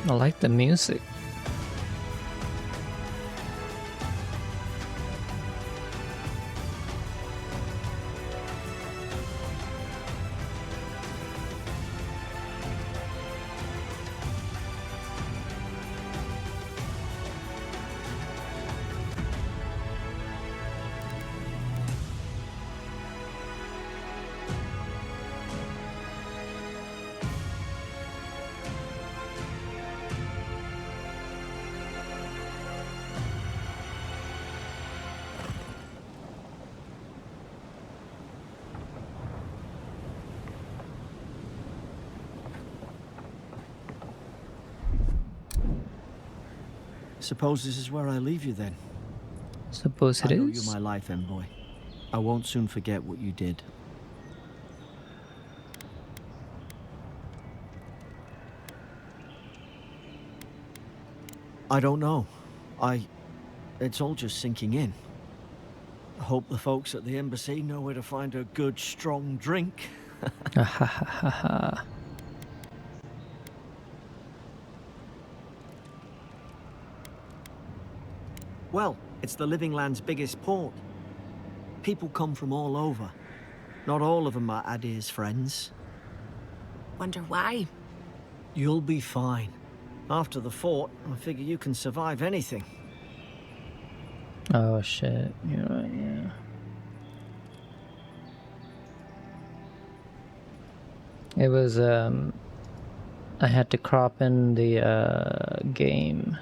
I like the music. Suppose this is where I leave you then. Suppose it I owe you is. my life, envoy. I won't soon forget what you did. I don't know. It's all just sinking in. I hope the folks at the embassy know where to find a good, strong drink. Well, it's the Living Land's biggest port. People come from all over. Not all of them are Adir's friends. Wonder why? You'll be fine. After the fort, I figure you can survive anything. Oh shit, you're right, yeah. It was, I had to crop in the, game.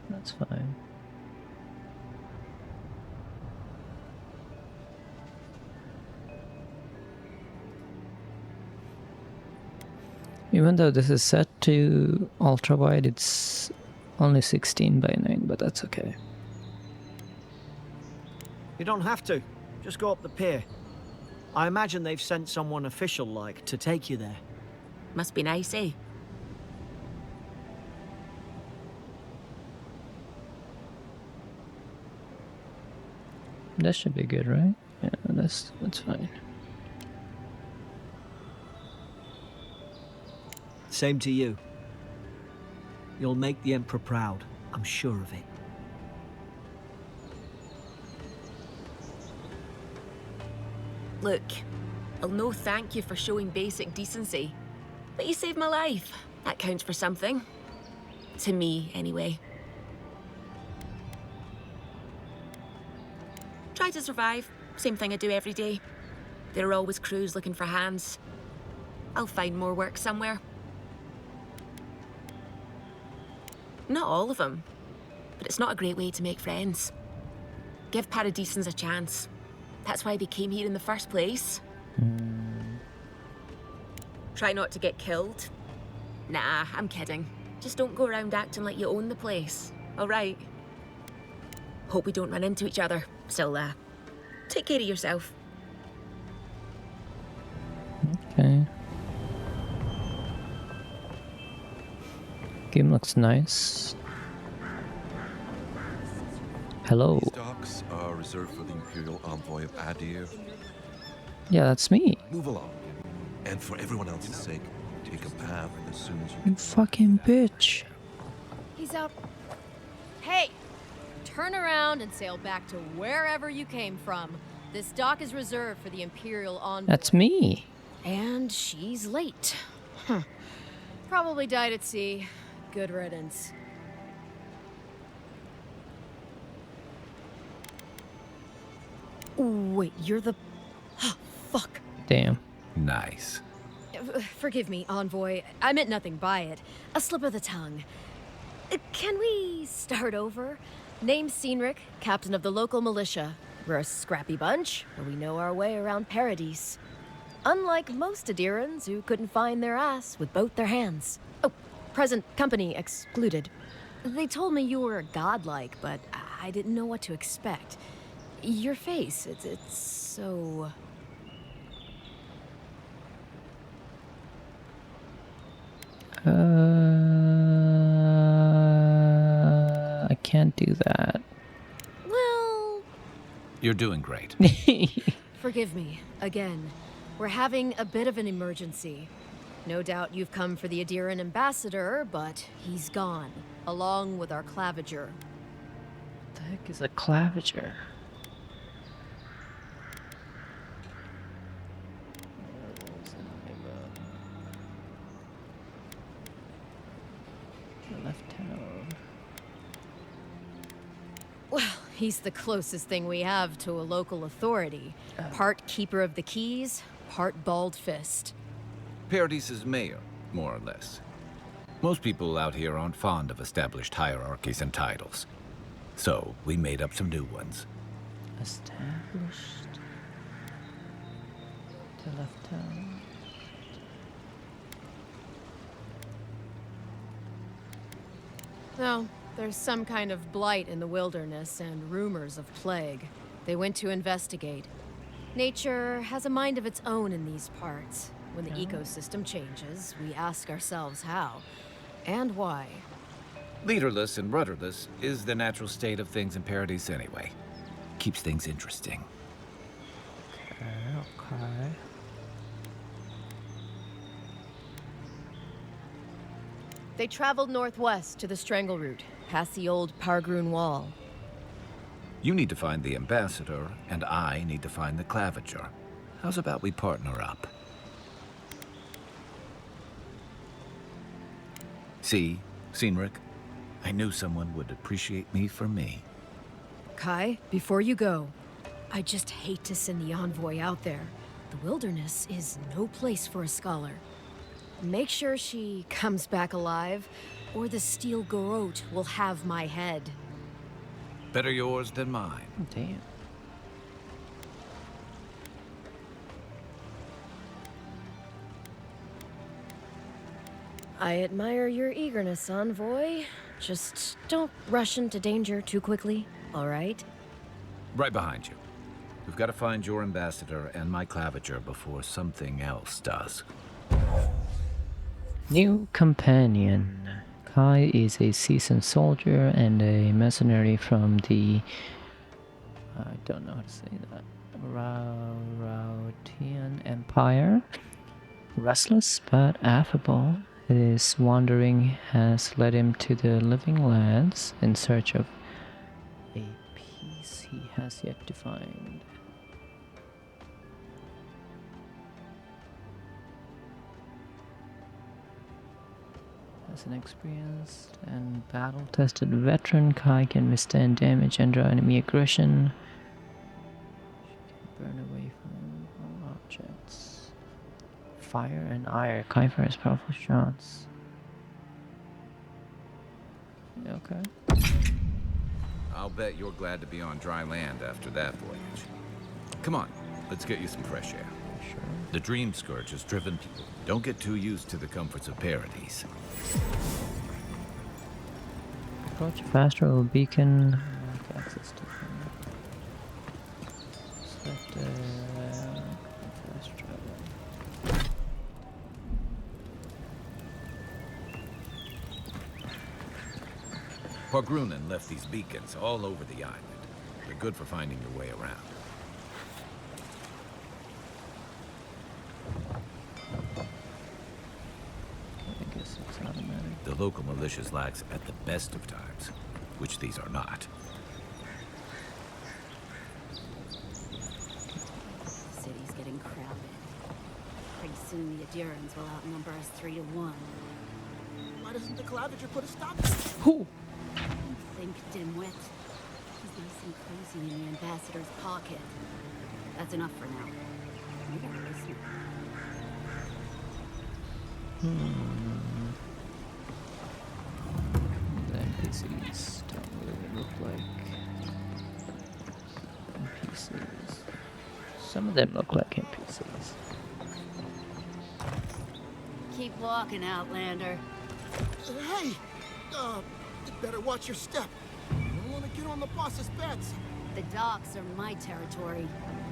That's fine. Even though this is set to ultra wide, it's only 16:9, but that's okay. You don't have to. Just go up the pier. I imagine they've sent someone official-like to take you there. Must be nice, eh? That should be good, right? Yeah, that's fine. Same to you. You'll make the Emperor proud. I'm sure of it. Look, I'll no thank you for showing basic decency. But you saved my life. That counts for something. To me, anyway. Try to survive. Same thing I do every day. There are always crews looking for hands. I'll find more work somewhere. Not all of them, but it's not a great way to make friends. Give Paradisans a chance. That's why they came here in the first place. Try not to get killed. Nah, I'm kidding. Just don't go around acting like you own the place, all right? Hope we don't run into each other. Still, take care of yourself. Okay. Game looks nice. Hello. These docks are reserved for the Imperial Envoy of Adir. Yeah, that's me. Move along. And for everyone else's sake, take a path as soon as you You can. fucking bitch. He's up. Hey! Turn around and sail back to wherever you came from. This dock is reserved for the Imperial Envoy. That's me. And she's late. Probably died at sea. Good riddance. Wait, you're the... Fuck. Damn. Nice. Forgive me, Envoy. I meant nothing by it. A slip of the tongue. Can we start over? Name's Cynric, captain of the local militia. We're a scrappy bunch, but we know our way around Paradise. Unlike most Adirans who couldn't find their ass with both their hands. Oh, present company excluded. They told me you were godlike, but I didn't know what to expect. Your face, it's so... I can't do that. Well, You're doing great. forgive me, again. We're having a bit of an emergency. No doubt you've come for the Adiran ambassador, but he's gone, along with our claviger. What the heck is a claviger? Left town. Well, he's the closest thing we have to a local authority. Part keeper of the keys, part bald fist. Paradis' mayor, more or less. Most people out here aren't fond of established hierarchies and titles. So, we made up some new ones. Established. To left town. No, there's some kind of blight in the wilderness and rumors of plague. They went to investigate. Nature has a mind of its own in these parts. When the ecosystem changes, we ask ourselves how and why. Leaderless and rudderless is the natural state of things in Paradis anyway. Keeps things interesting. Okay. They traveled northwest to the Strangle Route, past the old Pargroon Wall. You need to find the ambassador, and I need to find the claviger. How's about we partner up? See, Cynric, I knew someone would appreciate me for me. Kai, before you go, I just hate to send the envoy out there. The wilderness is no place for a scholar. Make sure she comes back alive, or the Steel Garrote will have my head. Better yours than mine. Damn. I admire your eagerness, envoy. Just don't rush into danger too quickly, all right? Right behind you. We've got to find your ambassador and my claviger before something else does. New companion. Kai is a seasoned soldier and a mercenary from the... I don't know how to say that. Rautian Empire. Restless but affable, his wandering has led him to the Living Lands in search of a peace he has yet to find. As an experienced and battle-tested veteran, Kai can withstand damage under enemy aggression. She can burn away from all objects. Fire and iron. Kai fires powerful shots. Okay. I'll bet you're glad to be on dry land after that voyage. Come on, let's get you some fresh air. Sure. The Dream Scourge has driven people. Don't get too used to the comforts of Paradis. Approach faster or beacon. Okay, access to select fast travel. Pargrunen left these beacons all over the island. They're good for finding your way around. I guess it's automatic. The local militia's lax at the best of times, which these are not. The city's getting crowded. Pretty soon the Adirans will outnumber us 3 to 1. Why doesn't the Claviger put a stop to it? Who? Think, dimwit. He's nice and cozy in the ambassador's pocket. That's enough for now. You gotta listen. The NPCs don't really look like NPCs. Some of them look like NPCs. Keep walking, Outlander. Hey! You better watch your step. You don't want to get on the boss's bets. The docks are my territory.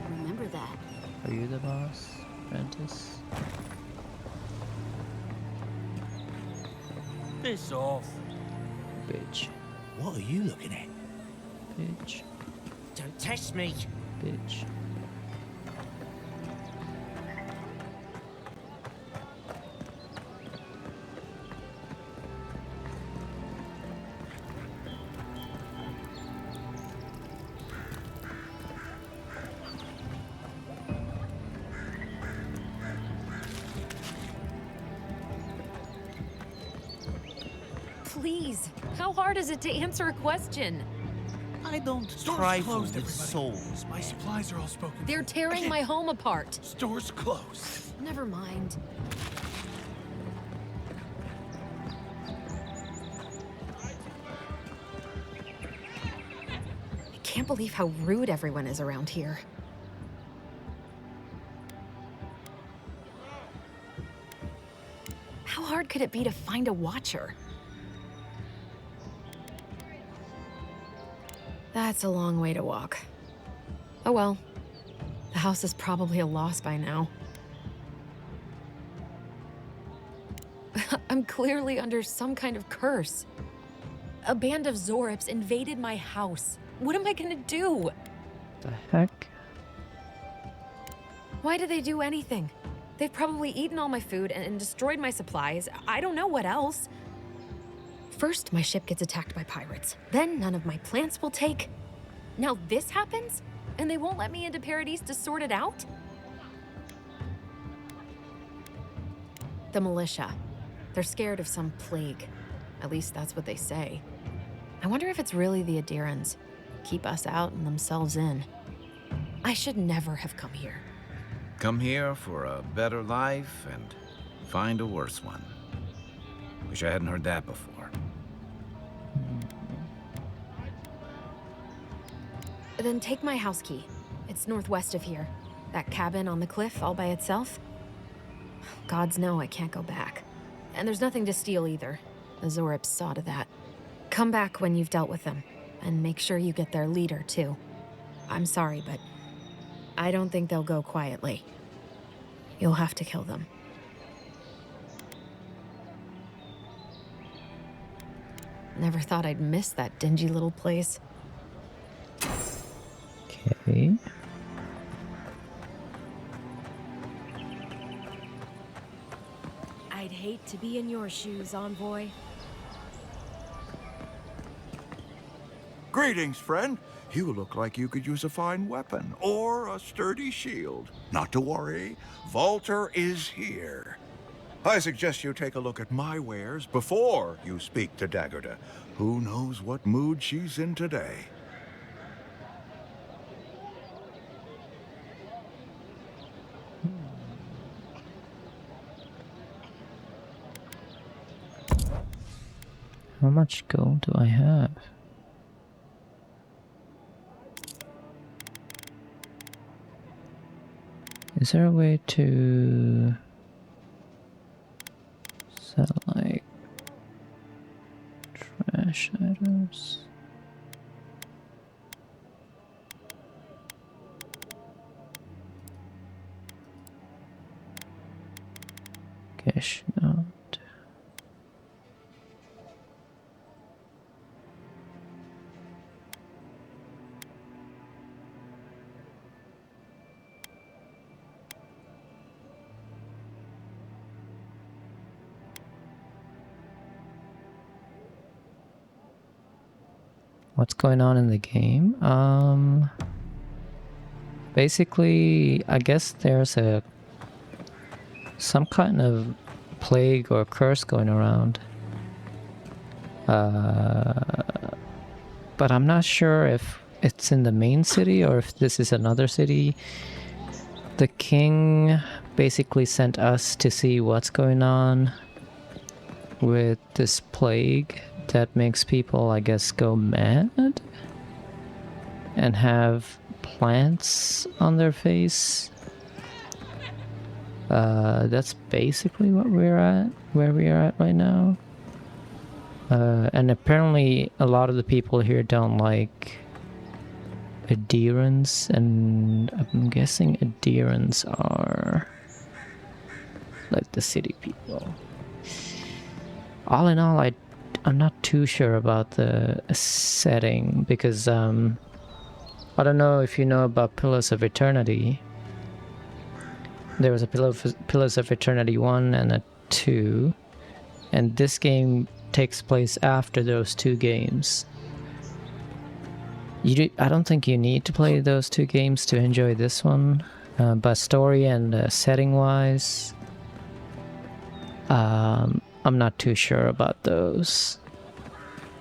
Remember that. Are you the boss, Prentice? Piss off. Bitch. What are you looking at? Bitch. Don't test me. Bitch. Please, how hard is it to answer a question? I don't Store's trifle closed, with everybody. souls. My supplies are all spoken They're for. tearing my home apart. Store's closed. Never mind. I can't believe how rude everyone is around here. How hard could it be to find a watcher? That's a long way to walk. Oh well. The house is probably a loss by now. I'm clearly under some kind of curse. A band of Zorips invaded my house. What am I gonna do? The heck? Why did they do anything? They've probably eaten all my food and destroyed my supplies. I don't know what else. First, my ship gets attacked by pirates. Then none of my plants will take. Now this happens? And they won't let me into Paradise to sort it out? The militia. They're scared of some plague. At least that's what they say. I wonder if it's really the Adirans. Keep us out and themselves in. I should never have come here. Come here for a better life and find a worse one. Wish I hadn't heard that before. Then take my house key. It's northwest of here. That cabin on the cliff all by itself. Gods know I can't go back. And there's nothing to steal either. The Zorips saw to that. Come back when you've dealt with them. And make sure you get their leader, too. I'm sorry, but I don't think they'll go quietly. You'll have to kill them. Never thought I'd miss that dingy little place. Okay. I'd hate to be in your shoes, Envoy. Greetings, friend. You look like you could use a fine weapon or a sturdy shield. Not to worry, Volter is here. I suggest you take a look at my wares before you speak to Daggerda. Who knows what mood she's in today? How much gold do I have? Is there a way to sell like trash items? Cash not. What's going on in the game? Basically, I guess there's some kind of plague or curse going around. But I'm not sure if it's in the main city or if this is another city. The king basically sent us to see what's going on with this plague that makes people, I guess, go mad and have plants on their face. That's basically what where we are at right now. And apparently a lot of the people here don't like adherents, and I'm guessing adherents are like the city people. All in all, I'm not too sure about the setting because I don't know if you know about Pillars of Eternity. There was a Pillars of Eternity 1 and a 2, and this game takes place after those two games. I don't think you need to play those two games to enjoy this one, but story and setting-wise, I'm not too sure about those.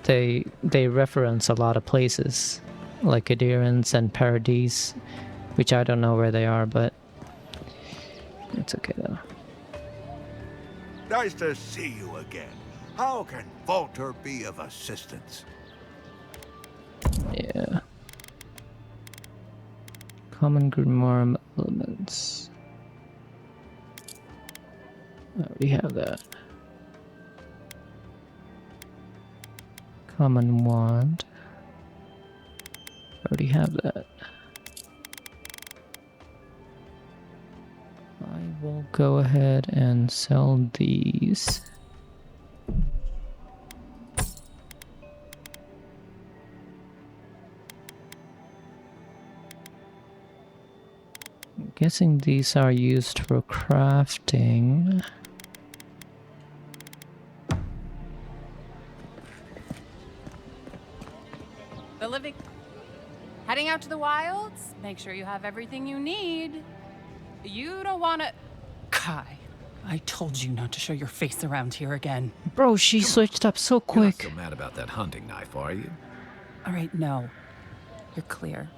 They reference a lot of places, like Adherence and Paradise, which I don't know where they are, but it's okay though. Nice to see you again. How can Walter be of assistance? Yeah. Common Grimoire elements. I already have that. Common wand. Already have that. I will go ahead and sell these. I'm guessing these are used for crafting. The living... Heading out to the wilds? Make sure you have everything you need. You don't want to... Kai, I told you not to show your face around here again. Bro, she switched up so You're not quick. so mad about that hunting knife, are you? All right, no. You're clear.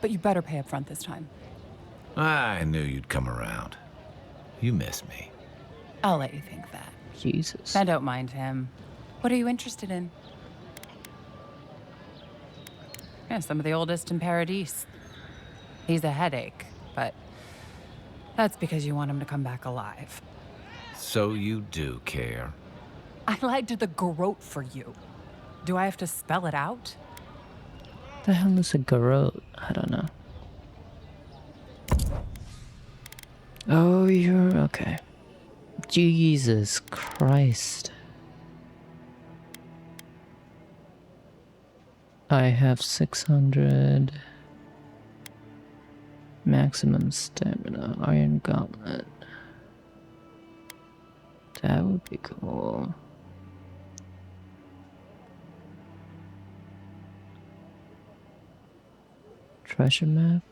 But you better pay up front this time. I knew you'd come around. You miss me. I'll let you think that. Jesus. I don't mind him. What are you interested in? Yeah, some of the oldest in Paradise. He's a headache, but that's because you want him to come back alive. So you do care. I lied to the garrote for you. Do I have to spell it out? The hell is a garrote? I don't know. Oh, you're okay. Jesus Christ. I have 600 maximum stamina, iron gauntlet. That would be cool. Treasure map.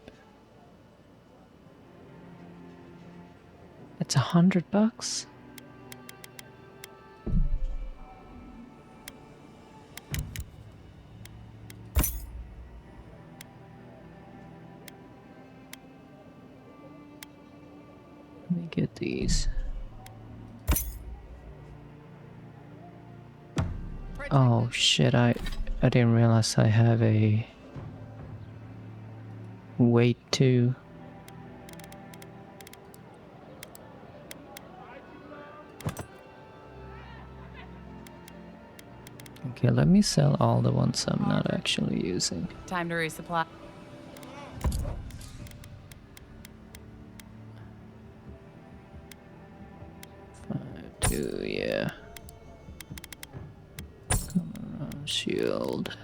It's $100. Let me get these. Oh shit, I didn't realize I have a weight too. Okay, let me sell all the ones I'm not actually using. Time to resupply. 2, yeah. Come around, shield.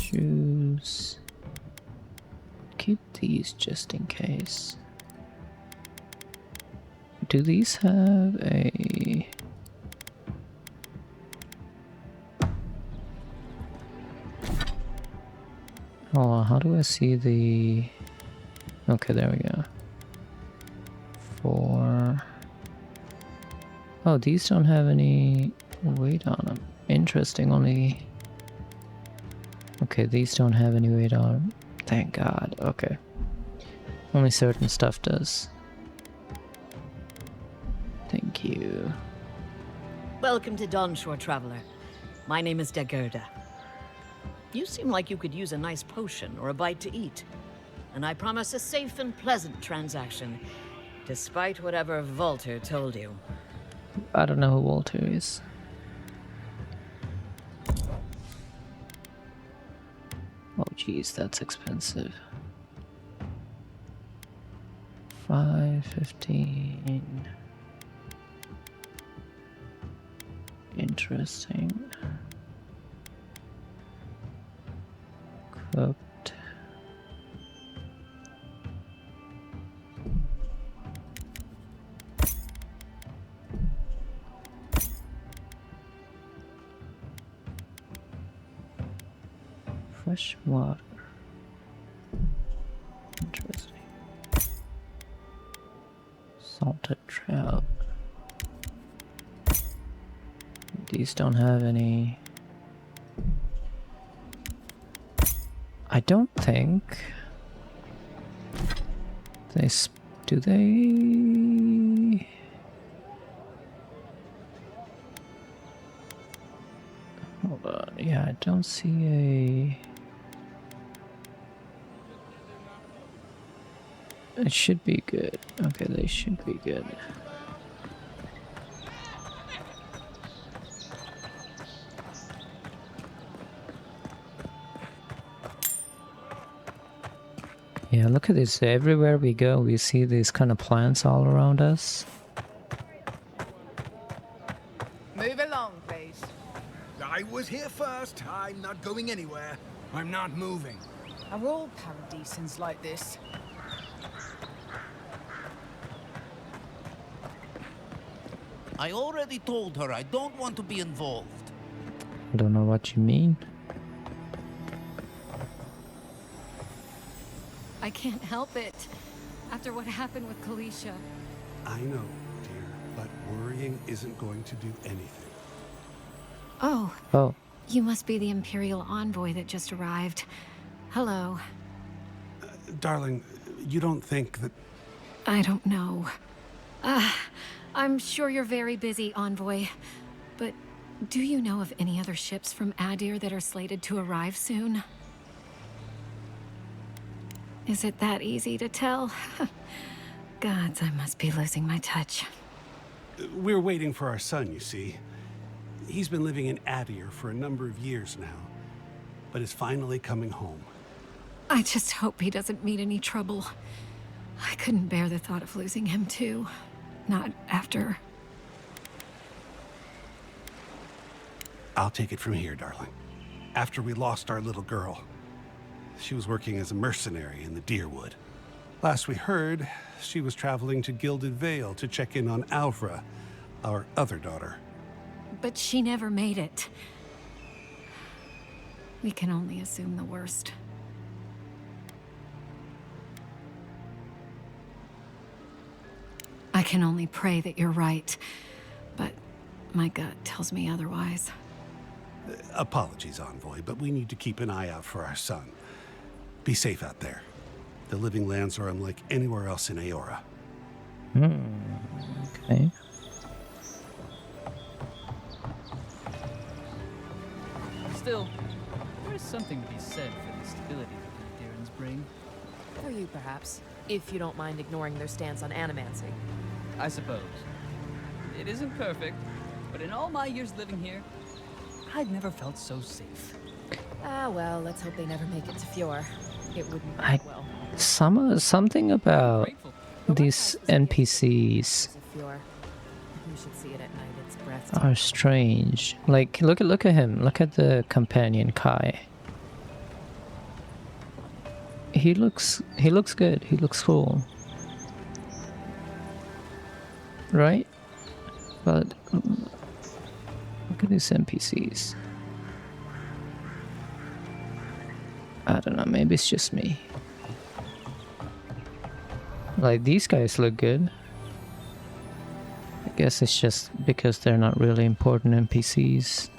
Shoes. Keep these just in case. Do these have a... Oh, how do I see the... Okay, there we go. 4. Oh, these don't have any weight on them. Interesting, only... Okay, these don't have any weight on them. Thank God, okay. Only certain stuff does. Thank you. Welcome to Dawnshore, Traveler. My name is Dagerda. You seem like you could use a nice potion or a bite to eat. And I promise a safe and pleasant transaction, despite whatever Walter told you. I don't know who Walter is. Oh jeez, that's expensive. 5:15. Interesting. Cooked. Fresh water. Interesting. Salted trout. These don't have any. I don't think they do they. Hold on. Yeah, I don't see a. It should be good. Okay, they should be good. Yeah, look at this. Everywhere we go, we see these kind of plants all around us. Move along, please. I was here first. I'm not going anywhere. I'm not moving. Are all paradisans like this? I already told her I don't want to be involved. I don't know what you mean. I can't help it. After what happened with Kalisha. I know, dear, but worrying isn't going to do anything. Oh. Oh. You must be the Imperial envoy that just arrived. Hello. Darling, you don't think that... I don't know. I'm sure you're very busy, envoy. But do you know of any other ships from Adir that are slated to arrive soon? Is it that easy to tell? Gods, I must be losing my touch. We're waiting for our son, you see. He's been living in Adir for a number of years now, but is finally coming home. I just hope he doesn't meet any trouble. I couldn't bear the thought of losing him too. Not after... I'll take it from here, darling. After we lost our little girl, she was working as a mercenary in the Deerwood. Last we heard, she was traveling to Gilded Vale to check in on Alvra, our other daughter. But she never made it. We can only assume the worst. I can only pray that you're right, but my gut tells me otherwise. Apologies, Envoy, but we need to keep an eye out for our son. Be safe out there. The Living Lands are unlike anywhere else in Aora. Okay. Still, there is something to be said for the stability that the Darrens bring. For you, perhaps, if you don't mind ignoring their stance on animancy. I suppose. It isn't perfect, but in all my years living here, I've never felt so safe. Ah, well, let's hope they never make it to Fjord. It wouldn't I, be well. something about these NPCs You should see it at night. It's breathtaking. are strange. Like, look at him. Look at the companion Kai. He looks good. He looks cool. Right? But look at these NPCs. I don't know, maybe it's just me. Like, these guys look good. I guess it's just because they're not really important NPCs.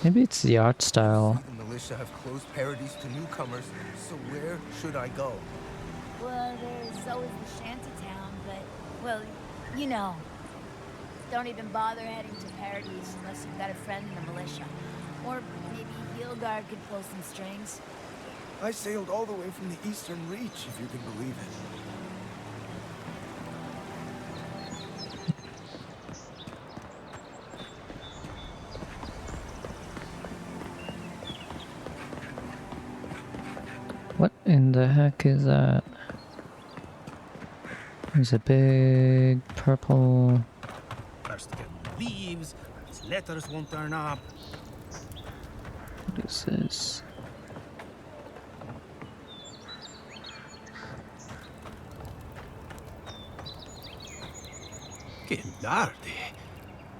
Maybe it's the art style. The militia have closed Paradise to newcomers, so where should I go? Well, there's always the shanty town, but, well, you know. Don't even bother heading to Paradise unless you've got a friend in the militia. Or maybe Gilgard could pull some strings. I sailed all the way from the Eastern Reach, if you can believe it. in the heck is that? There's a big purple... First get leaves, his letters won't turn up. What is this? Guildardi.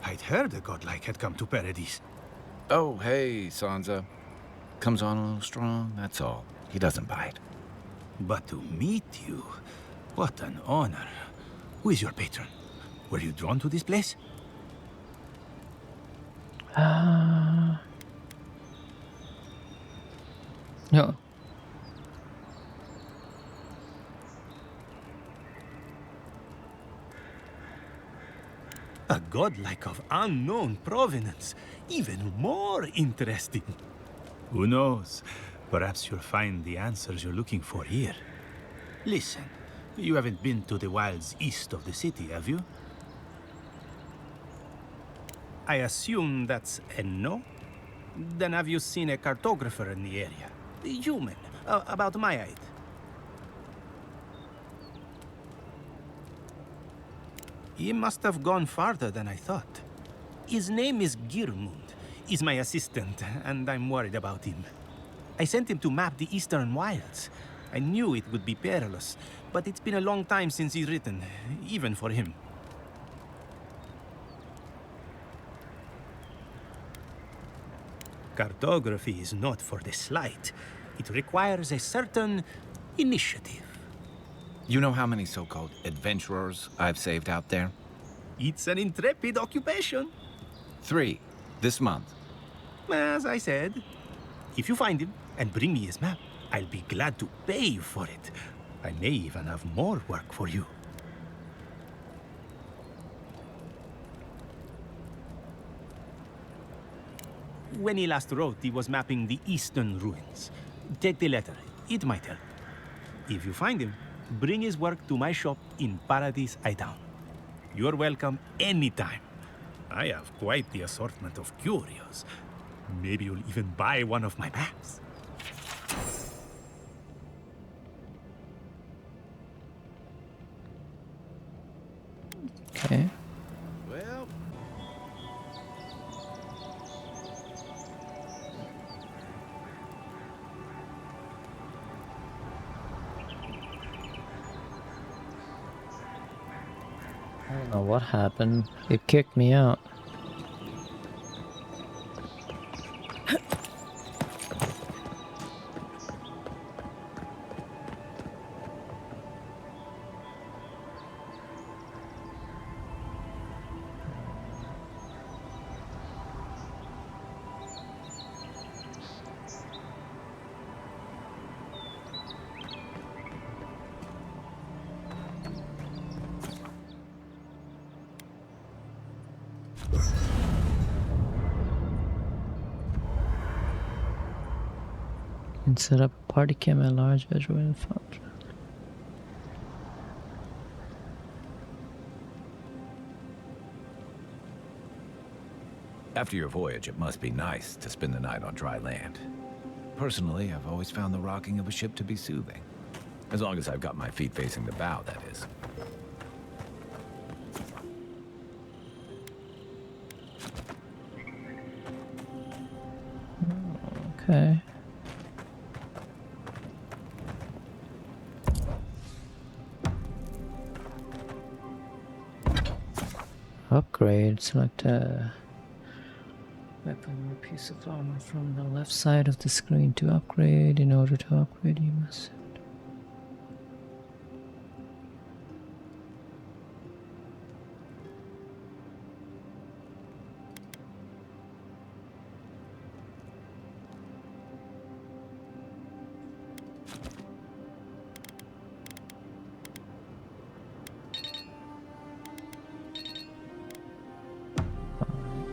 I'd heard a godlike had come to Paradise. Oh, hey, Sansa. Comes on a little strong, that's all. He doesn't bite. But to meet you, what an honor. Who is your patron? Were you drawn to this place? No. A godlike of unknown provenance. Even more interesting. Who knows? Perhaps you'll find the answers you're looking for here. Listen, you haven't been to the wilds east of the city, have you? I assume that's a no? Then have you seen a cartographer in the area? A human, about my height. He must have gone farther than I thought. His name is Girmund. He's my assistant, and I'm worried about him. I sent him to map the eastern wilds. I knew it would be perilous, but it's been a long time since he's written, even for him. Cartography is not for the slight. It requires a certain initiative. You know how many so-called adventurers I've saved out there? It's an intrepid occupation. 3, this month. As I said, if you find him and bring me his map, I'll be glad to pay you for it. I may even have more work for you. When he last wrote, he was mapping the eastern ruins. Take the letter. It might help. If you find him, bring his work to my shop in Paradise Town. You're welcome anytime. I have quite the assortment of curios. Maybe you'll even buy one of my maps. Okay. Well... I don't know what happened. It kicked me out. And set up a party cam and large visual function. After your voyage, it must be nice to spend the night on dry land. Personally, I've always found the rocking of a ship to be soothing. As long as I've got my feet facing the bow, that is. Okay. Upgrade. Select a weapon or piece of armor from the left side of the screen to upgrade. In order to upgrade, you must...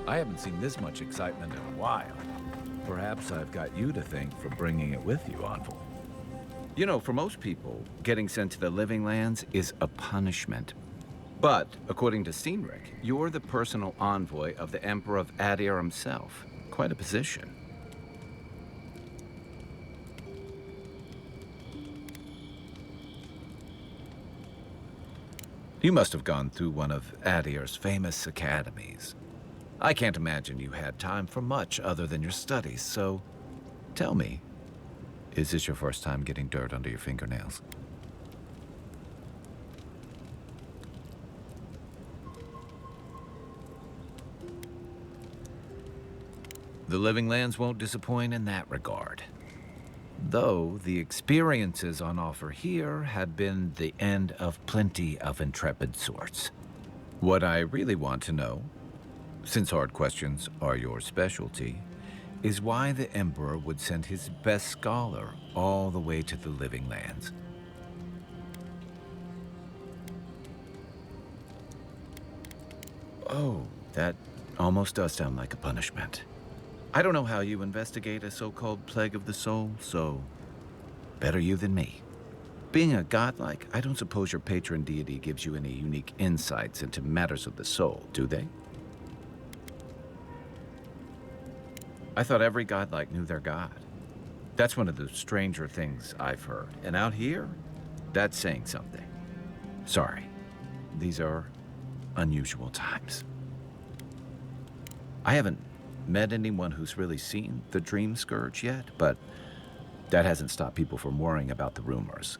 I haven't seen this much excitement in a while. Perhaps I've got you to thank for bringing it with you, Envoy. You know, for most people, getting sent to the Living Lands is a punishment. But, according to Cynric, you're the personal envoy of the Emperor of Adir himself. Quite a position. You must have gone through one of Adir's famous academies. I can't imagine you had time for much other than your studies, so tell me, is this your first time getting dirt under your fingernails? The Living Lands won't disappoint in that regard. Though the experiences on offer here had been the end of plenty of intrepid sorts. What I really want to know, since hard questions are your specialty, is why the Emperor would send his best scholar all the way to the Living Lands. Oh, that almost does sound like a punishment. I don't know how you investigate a so-called plague of the soul, so better you than me. Being a godlike, I don't suppose your patron deity gives you any unique insights into matters of the soul, do they? I thought every godlike knew their god. That's one of the stranger things I've heard. And out here, that's saying something. Sorry, these are unusual times. I haven't met anyone who's really seen the Dream Scourge yet, but that hasn't stopped people from worrying about the rumors.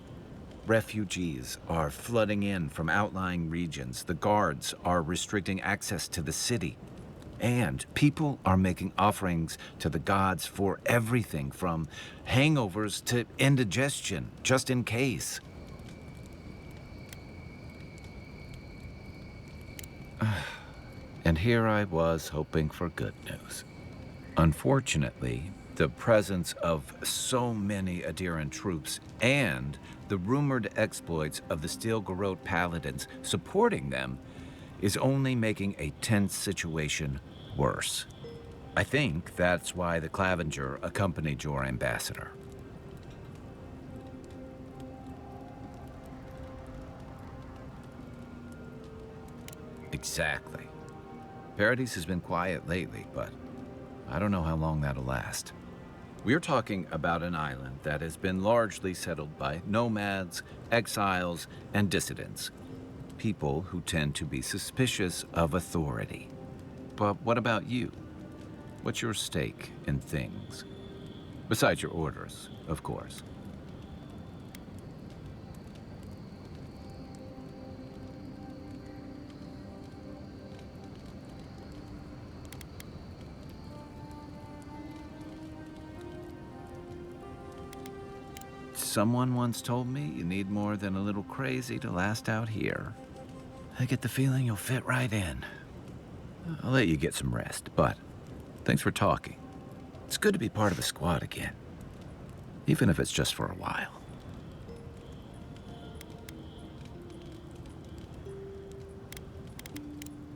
Refugees are flooding in from outlying regions. The guards are restricting access to the city. And people are making offerings to the gods for everything from hangovers to indigestion, just in case. And here I was hoping for good news. Unfortunately, the presence of so many Adiran troops and the rumored exploits of the Steel Garrote paladins supporting them is only making a tense situation worse. I think that's why the Clavenger accompanied your ambassador. Exactly. Paradise has been quiet lately, but I don't know how long that'll last. We're talking about an island that has been largely settled by nomads, exiles, and dissidents. People who tend to be suspicious of authority. But what about you? What's your stake in things? Besides your orders, of course. Someone once told me you need more than a little crazy to last out here. I get the feeling you'll fit right in. I'll let you get some rest, but thanks for talking. It's good to be part of a squad again, even if it's just for a while.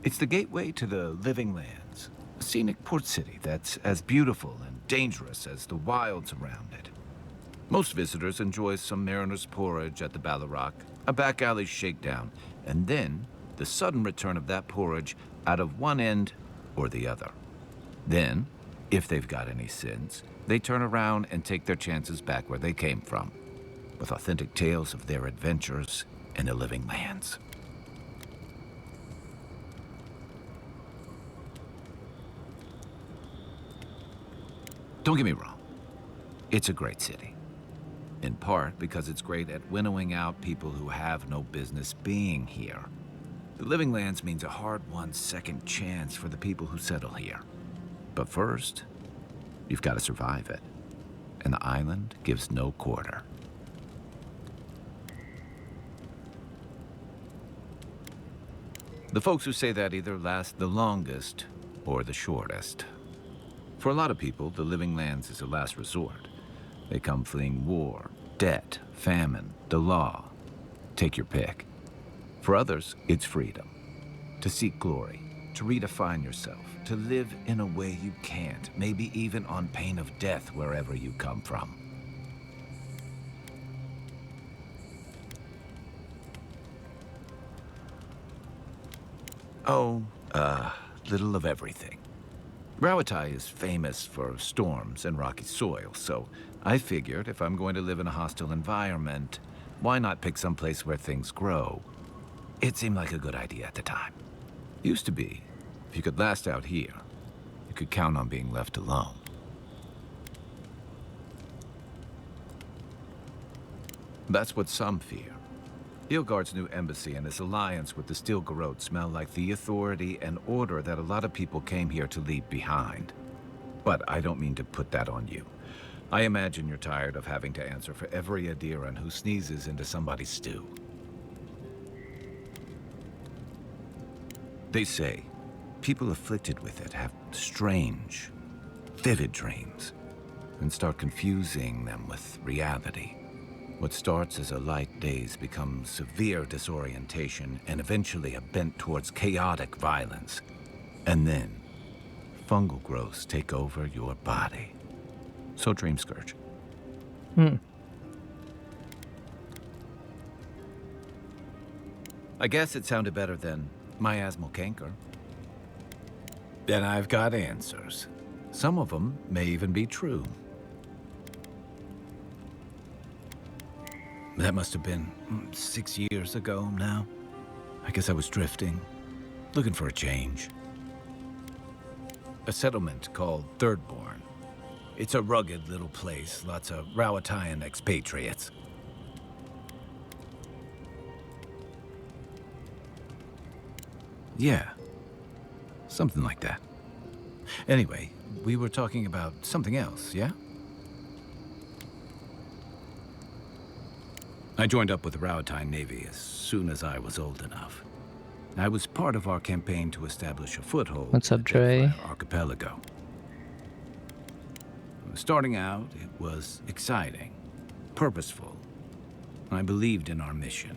It's the gateway to the Living Lands, a scenic port city that's as beautiful and dangerous as the wilds around it. Most visitors enjoy some mariner's porridge at the Ballarrock, a back alley shakedown, and then the sudden return of that porridge out of one end or the other. Then, if they've got any sins, they turn around and take their chances back where they came from, with authentic tales of their adventures in the Living Lands. Don't get me wrong, it's a great city. In part because it's great at winnowing out people who have no business being here. The Living Lands means a hard-won second chance for the people who settle here. But first, you've got to survive it. And the island gives no quarter. The folks who say that either last the longest or the shortest. For a lot of people, the Living Lands is a last resort. They come fleeing war, debt, famine, the law. Take your pick. For others, it's freedom. To seek glory, to redefine yourself, to live in a way you can't, maybe even on pain of death wherever you come from. Oh, little of everything. Rawatai is famous for storms and rocky soil, so I figured if I'm going to live in a hostile environment, why not pick some place where things grow? It seemed like a good idea at the time. Used to be, if you could last out here, you could count on being left alone. That's what some fear. Hilgard's new embassy and his alliance with the Stilgarrote smell like the authority and order that a lot of people came here to leave behind. But I don't mean to put that on you. I imagine you're tired of having to answer for every Adiran who sneezes into somebody's stew. They say people afflicted with it have strange, vivid dreams and start confusing them with reality. What starts as a light daze becomes severe disorientation and eventually a bent towards chaotic violence. And then, fungal growths take over your body. So Dream Scourge. I guess it sounded better than miasmal canker. And I've got answers. Some of them may even be true. That must have been 6 years ago now. I guess I was drifting, looking for a change. A settlement called Thirdborn. It's a rugged little place, lots of Rowatayan expatriates. Yeah, something like that. Anyway, we were talking about something else, yeah? I joined up with the Rowatayan Navy as soon as I was old enough. I was part of our campaign to establish a foothold What's up, in the Dre? Deadfire Archipelago. Starting out, it was exciting, purposeful. I believed in our mission.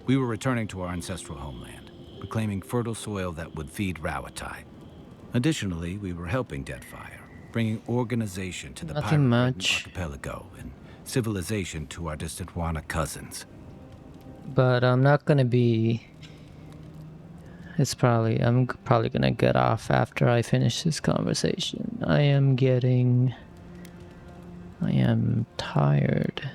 We were returning to our ancestral homeland, reclaiming fertile soil that would feed Rawatai. Additionally, we were helping Deadfire, bringing organization to the Nothing pirate-ridden much. archipelago and civilization to our distant Wana cousins. But I'm not gonna be... I'm probably gonna get off after I finish this conversation. I am tired.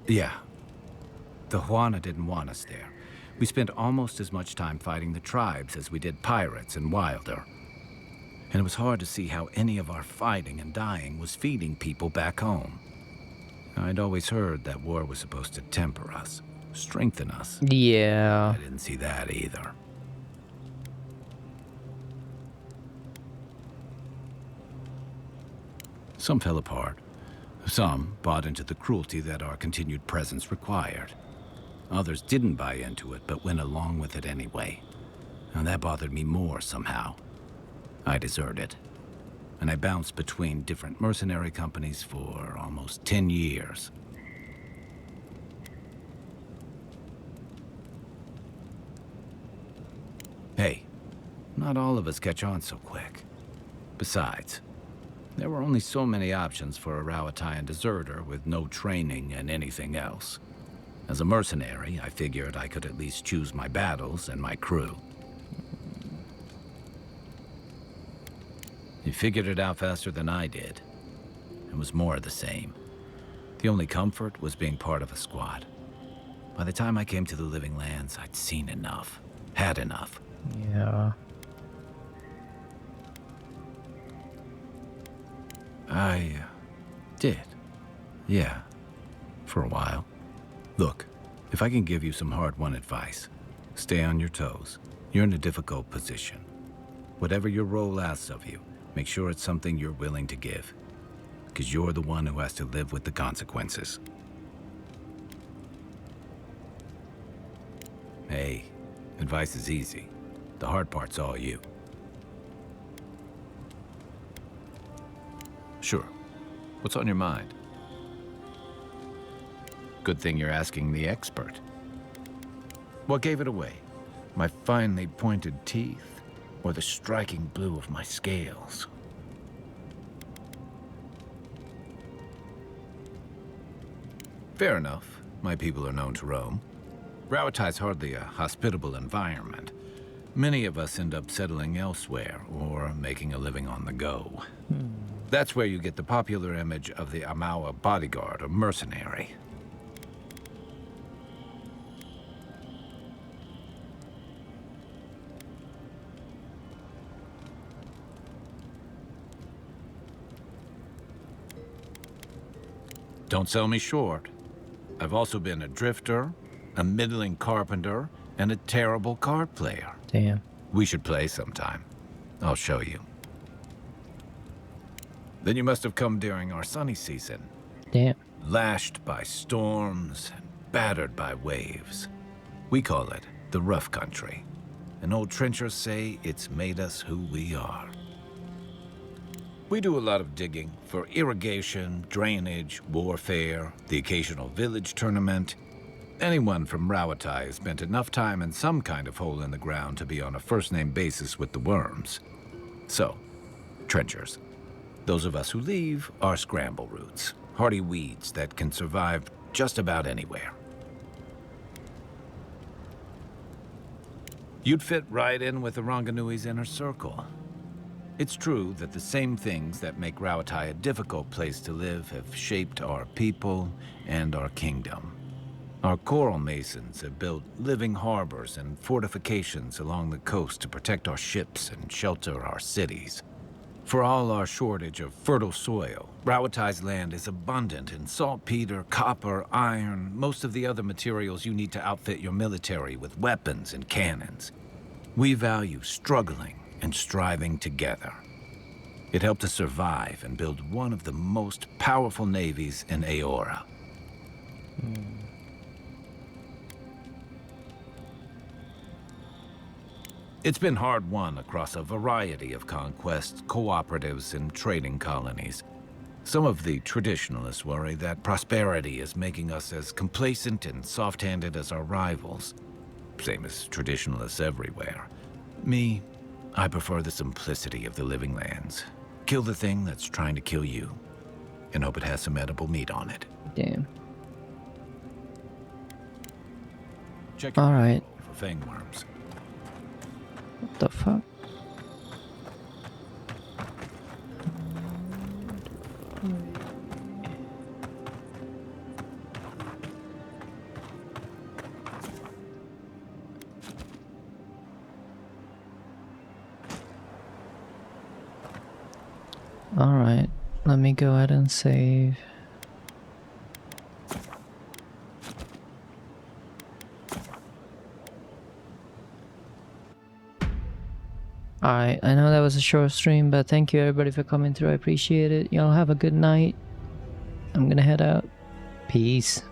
Yeah. The Huana didn't want us there. We spent almost as much time fighting the tribes as we did pirates and Wilder. And it was hard to see how any of our fighting and dying was feeding people back home. I'd always heard that war was supposed to temper us, strengthen us. Yeah. I didn't see that either. Some fell apart. Some bought into the cruelty that our continued presence required. Others didn't buy into it, but went along with it anyway. And that bothered me more somehow. I deserted. And I bounced between different mercenary companies for almost 10 years. Hey, not all of us catch on so quick. Besides, there were only so many options for a Rowatayan deserter with no training and anything else. As a mercenary, I figured I could at least choose my battles and my crew. You figured it out faster than I did. It was more of the same. The only comfort was being part of a squad. By the time I came to the Living Lands, I'd seen enough. Had enough. Yeah. I did. Yeah. For a while. Look, if I can give you some hard-won advice, stay on your toes. You're in a difficult position. Whatever your role asks of you, make sure it's something you're willing to give. Because you're the one who has to live with the consequences. Hey, advice is easy. The hard part's all you. Sure. What's on your mind? Good thing you're asking the expert. What gave it away? My finely pointed teeth? Or the striking blue of my scales? Fair enough. My people are known to roam. Rawatai's hardly a hospitable environment. Many of us end up settling elsewhere or making a living on the go. That's where you get the popular image of the Amawa bodyguard or mercenary. Don't sell me short. I've also been a drifter, a middling carpenter, and a terrible card player. Damn. We should play sometime. I'll show you. Then you must have come during our sunny season. Damn. Lashed by storms and battered by waves. We call it the rough country. And old trenchers say it's made us who we are. We do a lot of digging for irrigation, drainage, warfare, the occasional village tournament. Anyone from Rawatai has spent enough time in some kind of hole in the ground to be on a first-name basis with the worms. So, trenchers. Those of us who leave are scramble roots, hardy weeds that can survive just about anywhere. You'd fit right in with the Ranganui's inner circle. It's true that the same things that make Rawatai a difficult place to live have shaped our people and our kingdom. Our coral masons have built living harbors and fortifications along the coast to protect our ships and shelter our cities. For all our shortage of fertile soil, Rawatai's land is abundant in saltpeter, copper, iron, most of the other materials you need to outfit your military with weapons and cannons. We value struggling and striving together. It helped us survive and build one of the most powerful navies in Aora. It's been hard won across a variety of conquests, cooperatives, and trading colonies. Some of the traditionalists worry that prosperity is making us as complacent and soft-handed as our rivals. Same as traditionalists everywhere. Me, I prefer the simplicity of the living lands. Kill the thing that's trying to kill you, and hope it has some edible meat on it. Damn. Check All right. for fangworms. What the fuck? All right, let me go ahead and save. Alright, I know that was a short stream, but thank you everybody for coming through. I appreciate it. Y'all have a good night. I'm gonna head out. Peace.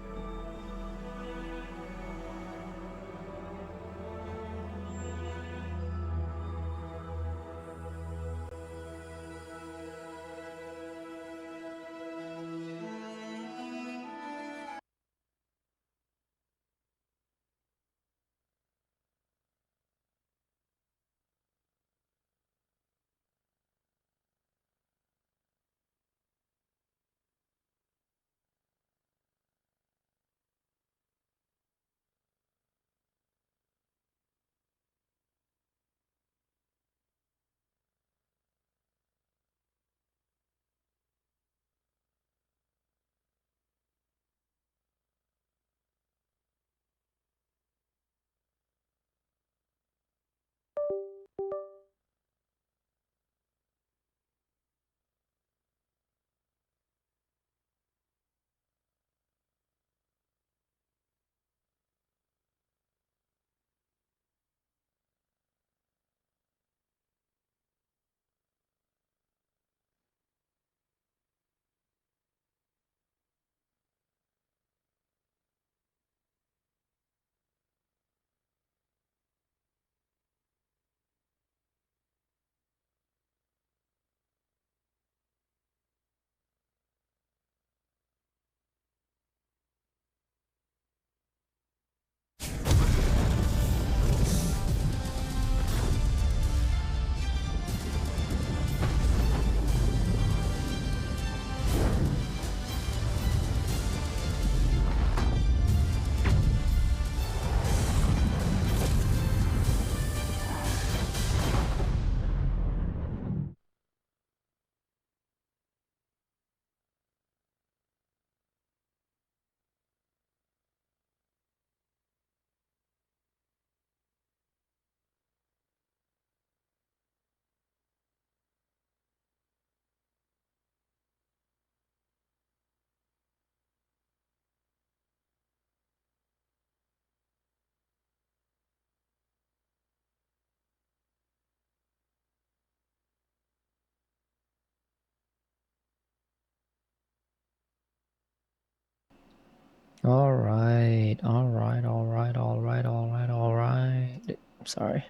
Alright, alright, alright, alright, alright, alright. Sorry.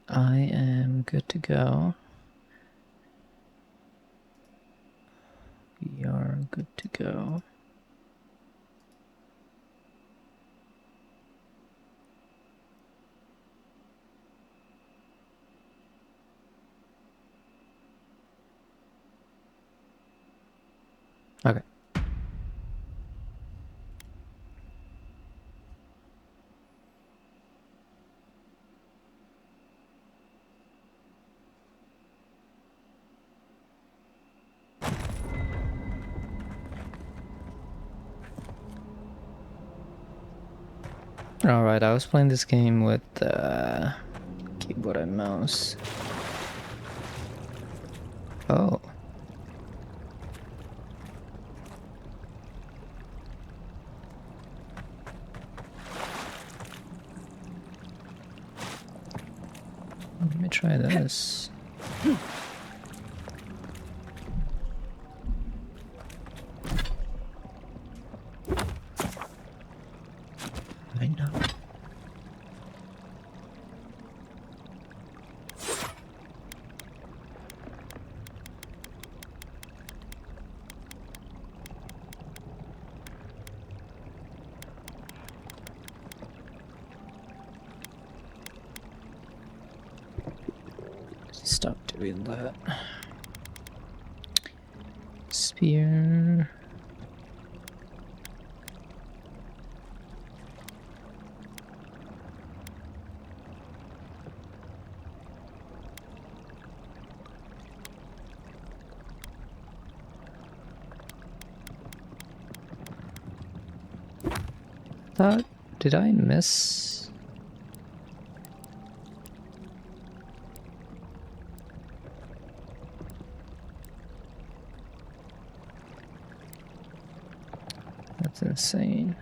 I am good to go. We are good to go. Okay. Alright, I was playing this game with keyboard and mouse. Oh. Let me try this. I know. Stop doing that. Spear. Thought, did I miss? That's insane.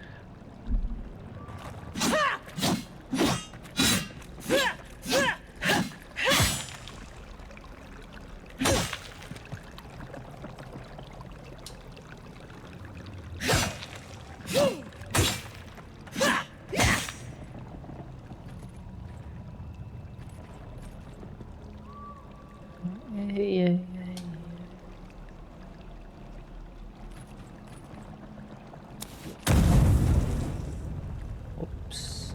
Yeah. Oops.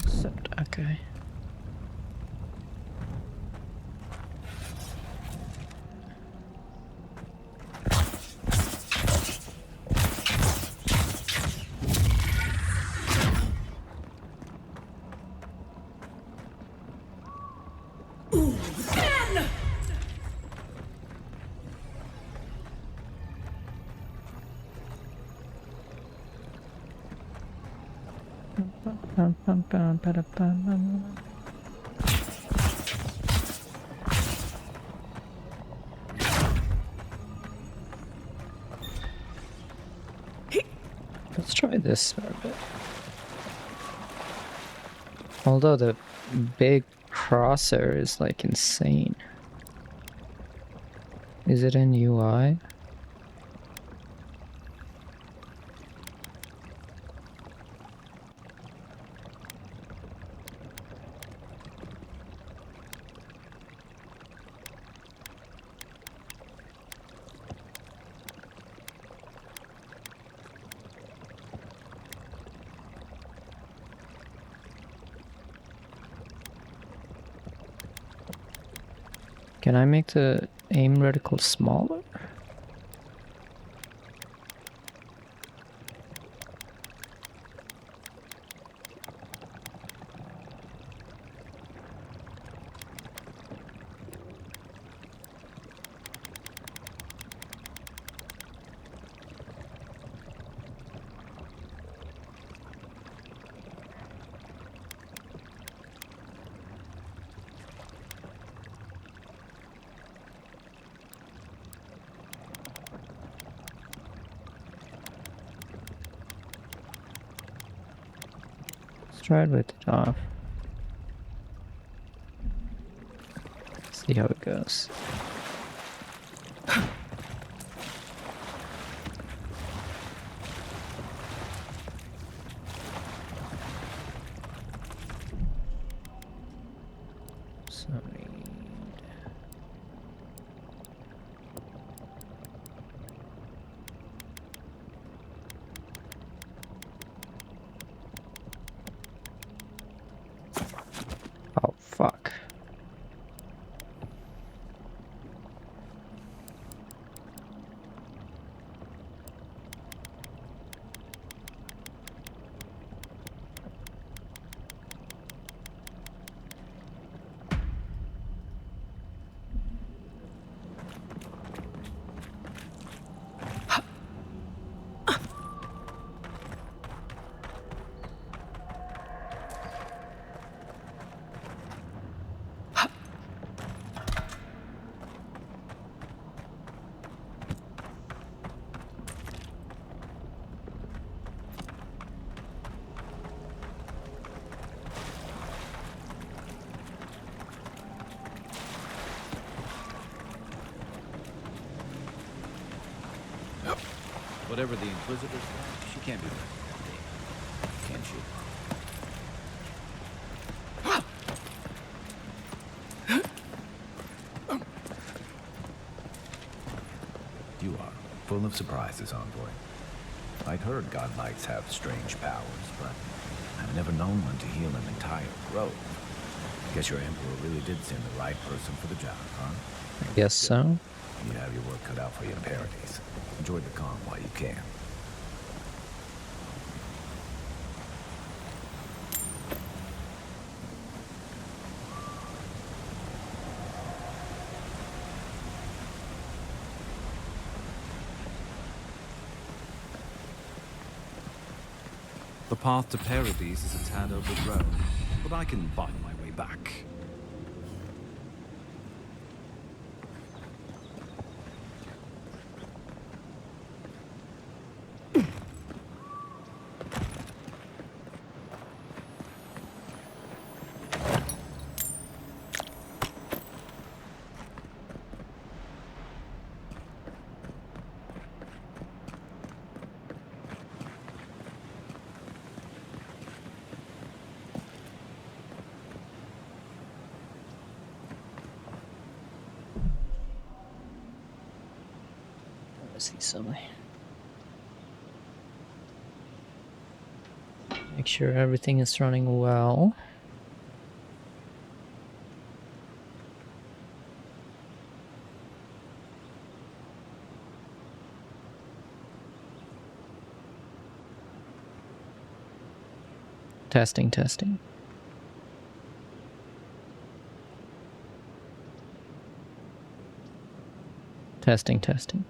Accept, okay. Let's try this for a bit. Although the big crosser is like insane. Is it in UI? Can I make the aim reticle smaller? Let's try it with it off. See how it goes. Sorry. Oh, fuck. Whatever the Inquisitor's like, she can't be right that day. Can she? You are full of surprises, Envoy. I'd heard God Knights have strange powers, but I've never known one to heal an entire grove. Guess your Emperor really did send the right person for the job, huh? I guess so. You have your work cut out for you in Paradise. Enjoy the calm while you can. The path to Paradise is a tad overgrown, but I can find my way back. See something. Make sure everything is running well. Testing, testing. Testing, testing.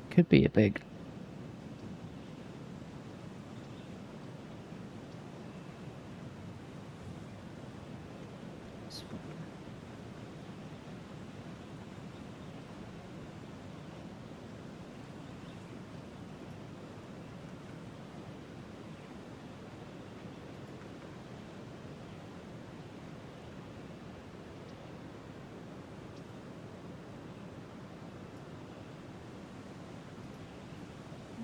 Could be a big.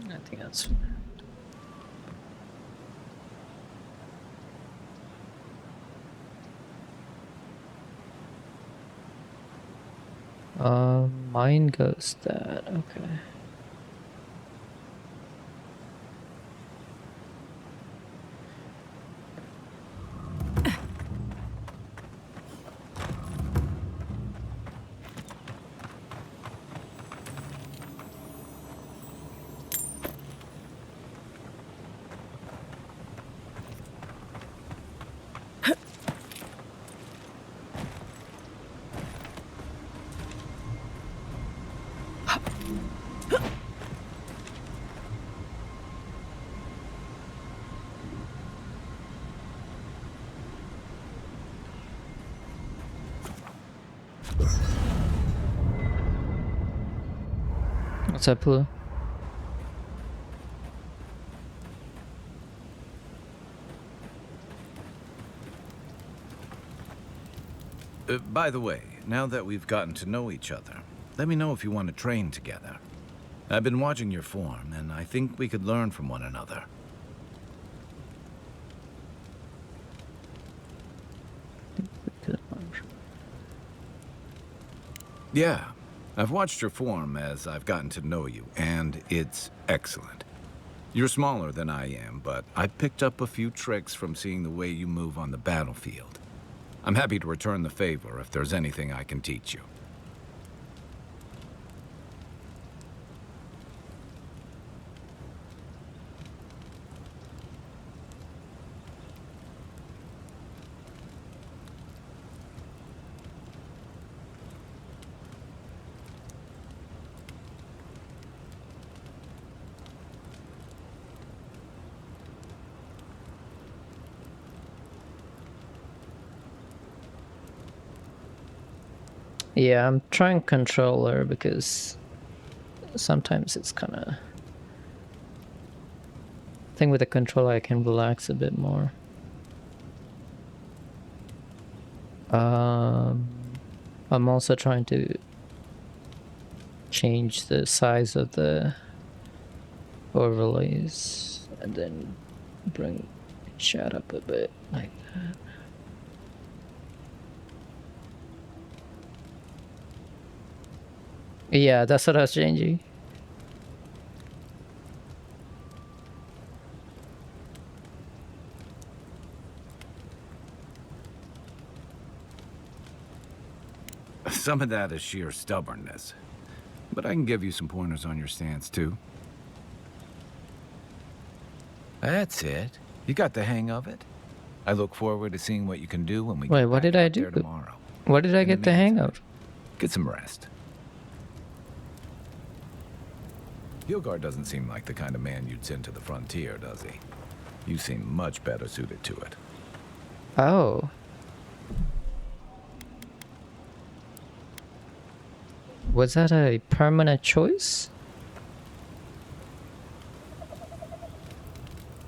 I think that's. Mine goes that. Okay. What's up, Blue? By the way, now that we've gotten to know each other, let me know if you want to train together. I've been watching your form, and I think we could learn from one another. Yeah, I've watched your form as I've gotten to know you, and it's excellent. You're smaller than I am, but I picked up a few tricks from seeing the way you move on the battlefield. I'm happy to return the favor if there's anything I can teach you. Yeah, I'm trying controller because sometimes it's kind of... I think with the controller I can relax a bit more. I'm also trying to change the size of the overlays and then bring chat up a bit like that. Yeah, that's what I was changing. Some of that is sheer stubbornness, but I can give you some pointers on your stance, too. That's it. You got the hang of it. I look forward to seeing what you can do when we Wait, get what back did I out do? there tomorrow. What did I In the get the hang of? Get some rest. Hilgard doesn't seem like the kind of man you'd send to the frontier, does he? You seem much better suited to it. Oh. Was that a permanent choice?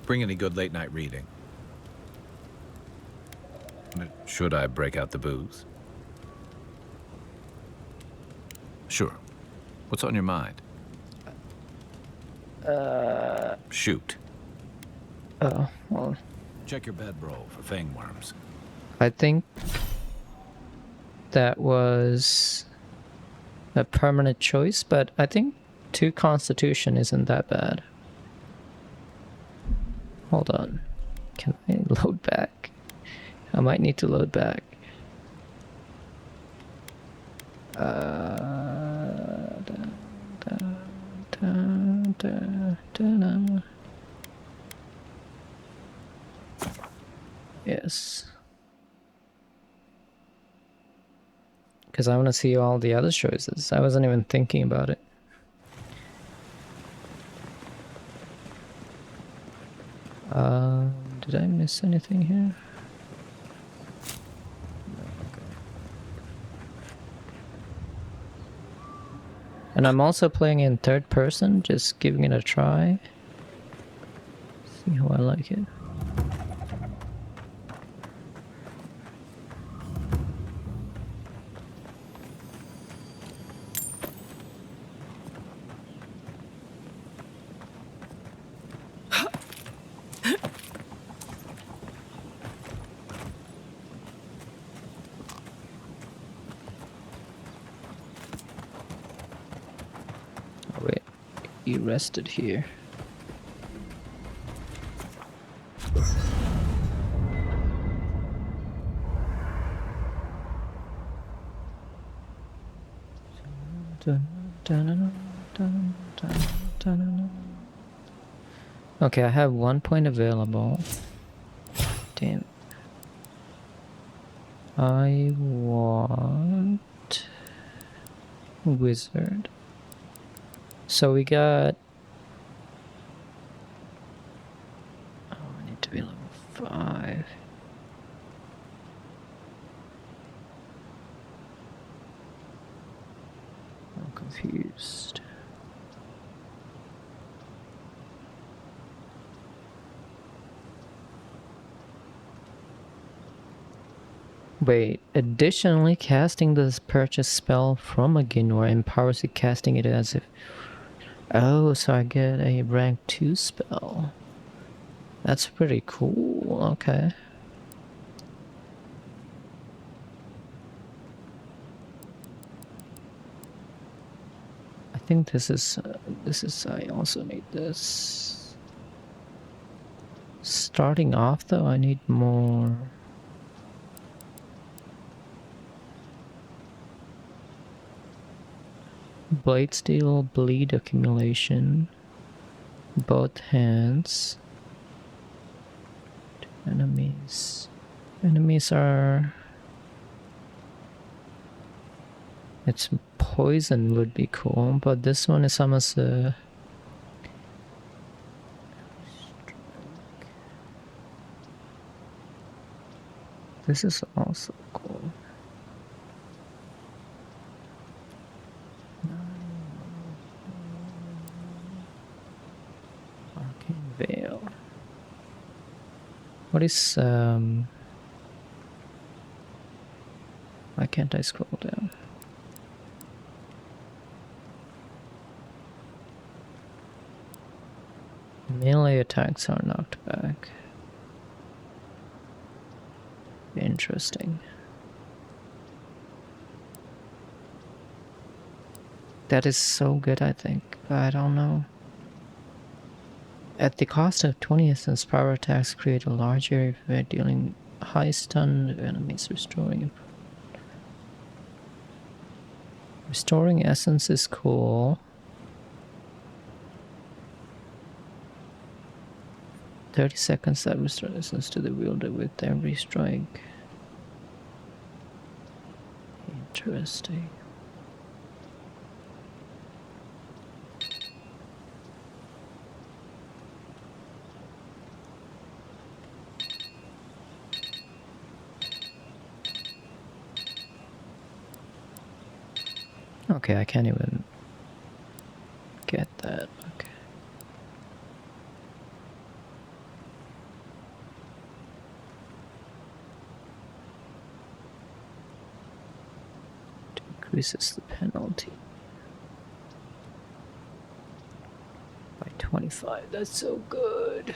Bring any good late-night reading? Should I break out the booze? Sure. What's on your mind? Shoot. Oh, well. Check your bedroll for fangworms. I think that was a permanent choice, but I think 2 Constitution isn't that bad. Hold on. Can I load back? I might need to load back. Yes. Because I want to see all the other choices. I wasn't even thinking about it. Did I miss anything here? And I'm also playing in third person, just giving it a try. See how I like it. Oh wait, you rested here. Okay, I have 1 point available. Damn. I want wizard. So we got... Oh, I need to be level 5. I'm confused. Wait, additionally, casting this purchase spell from a Ginor empowers you casting it as if... Oh, so I get a rank 2 spell. That's pretty cool, okay. I think this is, I also need this. Starting off though, I need more. Blade steel, bleed accumulation, both hands. Enemies. Enemies are... It's poison would be cool, but this one is almost a... This is also cool. Arcane Veil. What is why can't I scroll down? Melee attacks are knocked back. Interesting. That is so good, I think. I don't know. At the cost of 20 essence, power attacks create a large area of effect, dealing high stun to enemies, restoring essence is cool. 30 seconds that restore essence to the wielder with every strike. Interesting. Okay, I can't even get that. Okay. Decreases the penalty by 25. That's so good.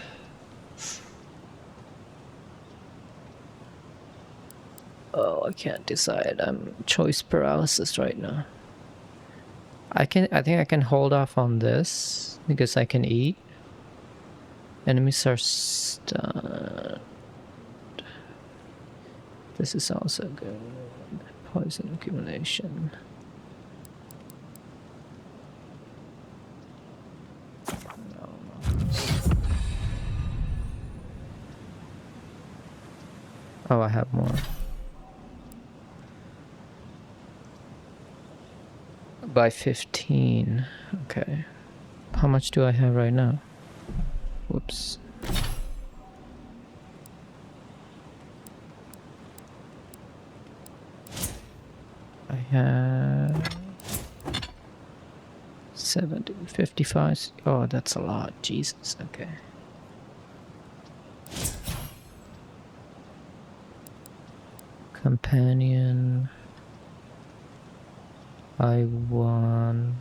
Oh, I can't decide. I'm choice paralysis right now. I think I can hold off on this because I can eat. Enemies are stunned. This is also good. Poison accumulation. No. Oh, I have more. By 15. Okay. How much do I have right now? Whoops. I have 70, 55. Oh, that's a lot. Jesus. Okay. Companion. I want...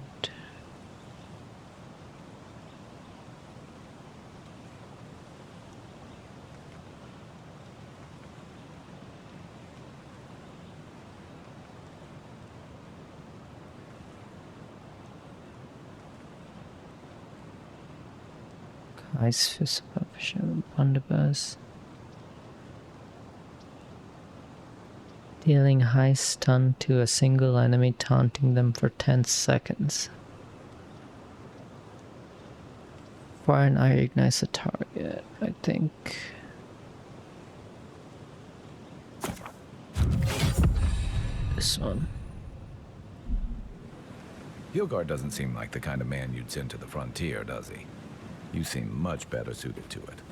Ice Fist Publisher, Blunderbuss. Dealing high stun to a single enemy, taunting them for 10 seconds. Fire and Iron ignites a target, I think. This one. Hilgard doesn't seem like the kind of man you'd send to the frontier, does he? You seem much better suited to it.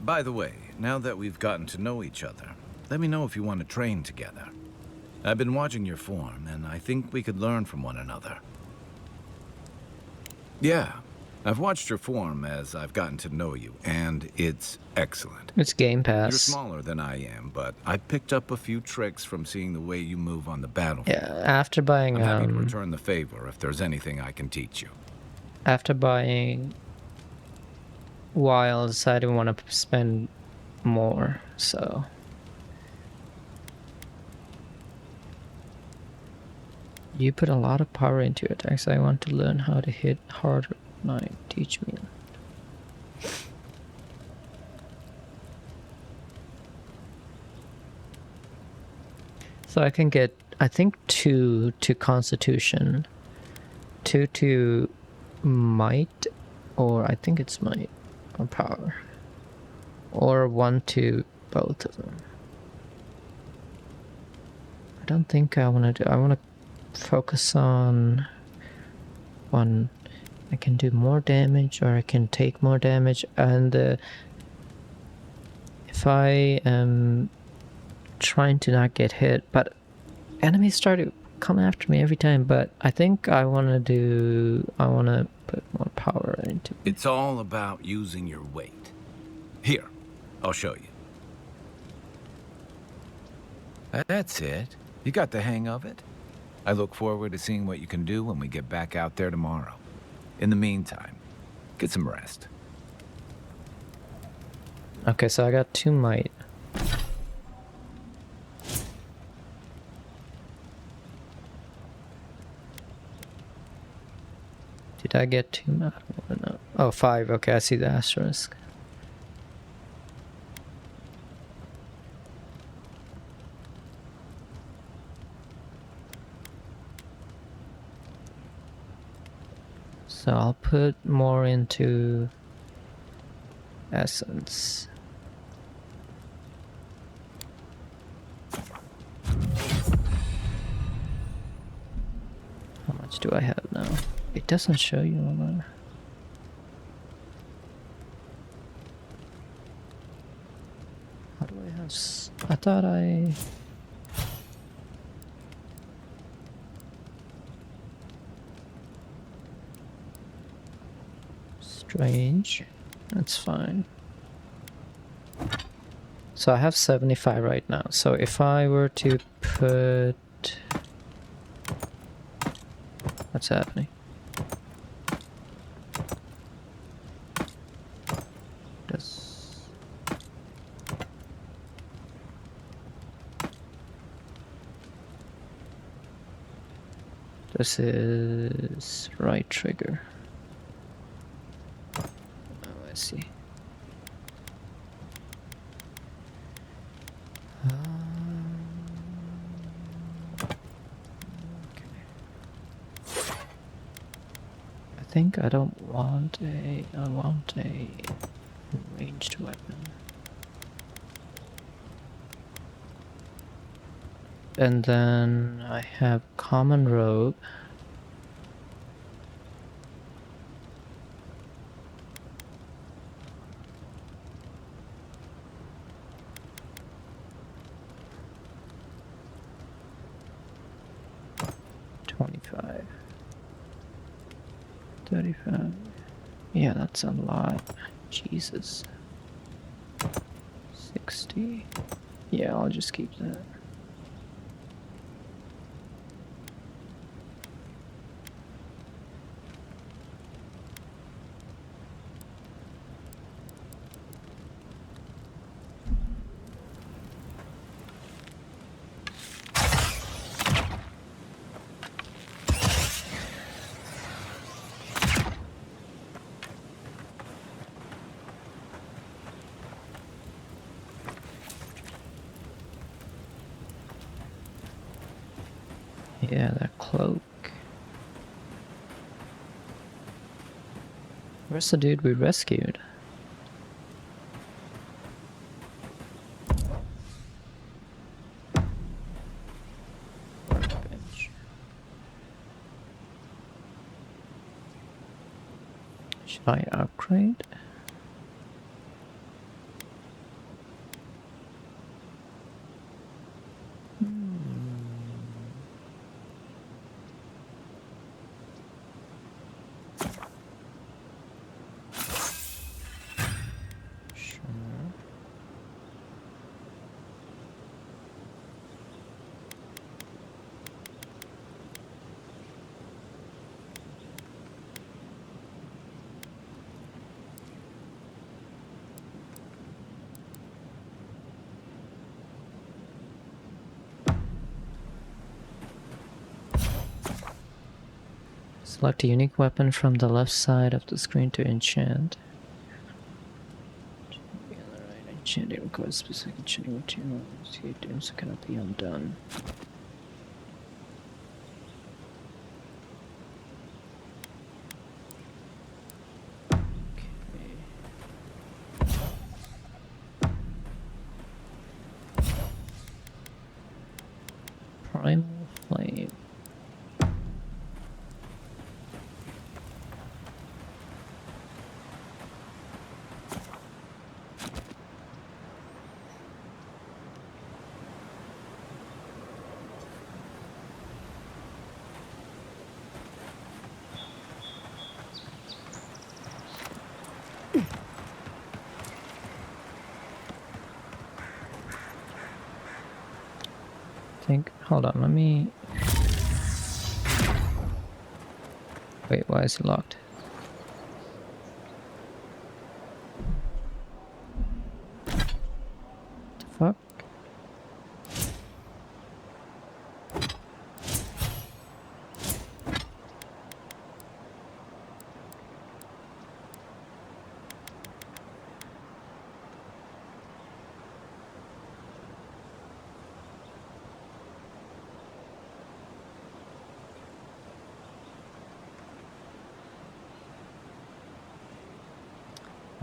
By the way, now that we've gotten to know each other, let me know if you want to train together. I've been watching your form, and I think we could learn from one another. Yeah, I've watched your form as I've gotten to know you, and it's excellent. It's Game You're Pass. smaller than I am, but I picked up a few tricks from seeing the way you move on the battlefield. Yeah, after buying I'm happy to return the favor if there's anything I can teach you. after buying Wilds, I didn't want to spend more, so you put a lot of power into your attacks. I want to learn how to hit harder. Knight, teach me. So I can get, I think, 2 to Constitution, 2 to Might, or I think it's Might, or Power, or 1 to both of them. I don't think I want to do, I want to focus on one. I can do more damage, or I can take more damage, and if I am trying to not get hit, but enemies start to come after me every time, but I think I want to put more power into it. It's all about using your weight. Here, I'll show you. That's it. You got the hang of it. I look forward to seeing what you can do when we get back out there tomorrow. In the meantime, get some rest. Okay, so I got 2 Might. Did I get 2? No. Oh, 5. Okay, I see the asterisk. So I'll put more into essence. How much do I have now? It doesn't show you on there. How do I have? I thought I. Strange. That's fine. So I have 75 right now. So if I were to put. What's happening? This is right trigger. Oh, I see. Okay. I think I don't want a. I want a ranged weapon. And then I have common robe. $25. $35. Yeah, that's a lot. Jesus. 60. Yeah, I'll just keep that. Yeah, that cloak. Where's the dude we rescued? Bench. Should I upgrade? Select a unique weapon from the left side of the screen to enchant. Enchanting requires specific enchanting material. Items cannot be undone. Primal Flame. Hold on, let me... Wait, why is it locked? The fuck?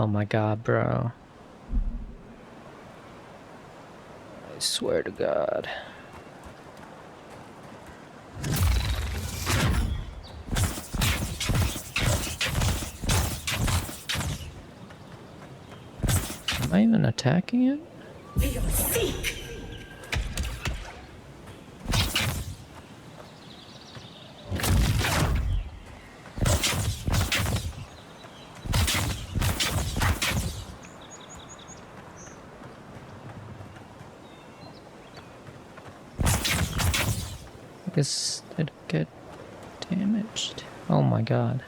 Oh my god, bro. I swear to God. Am I even attacking it? I guess it get damaged. Oh my god.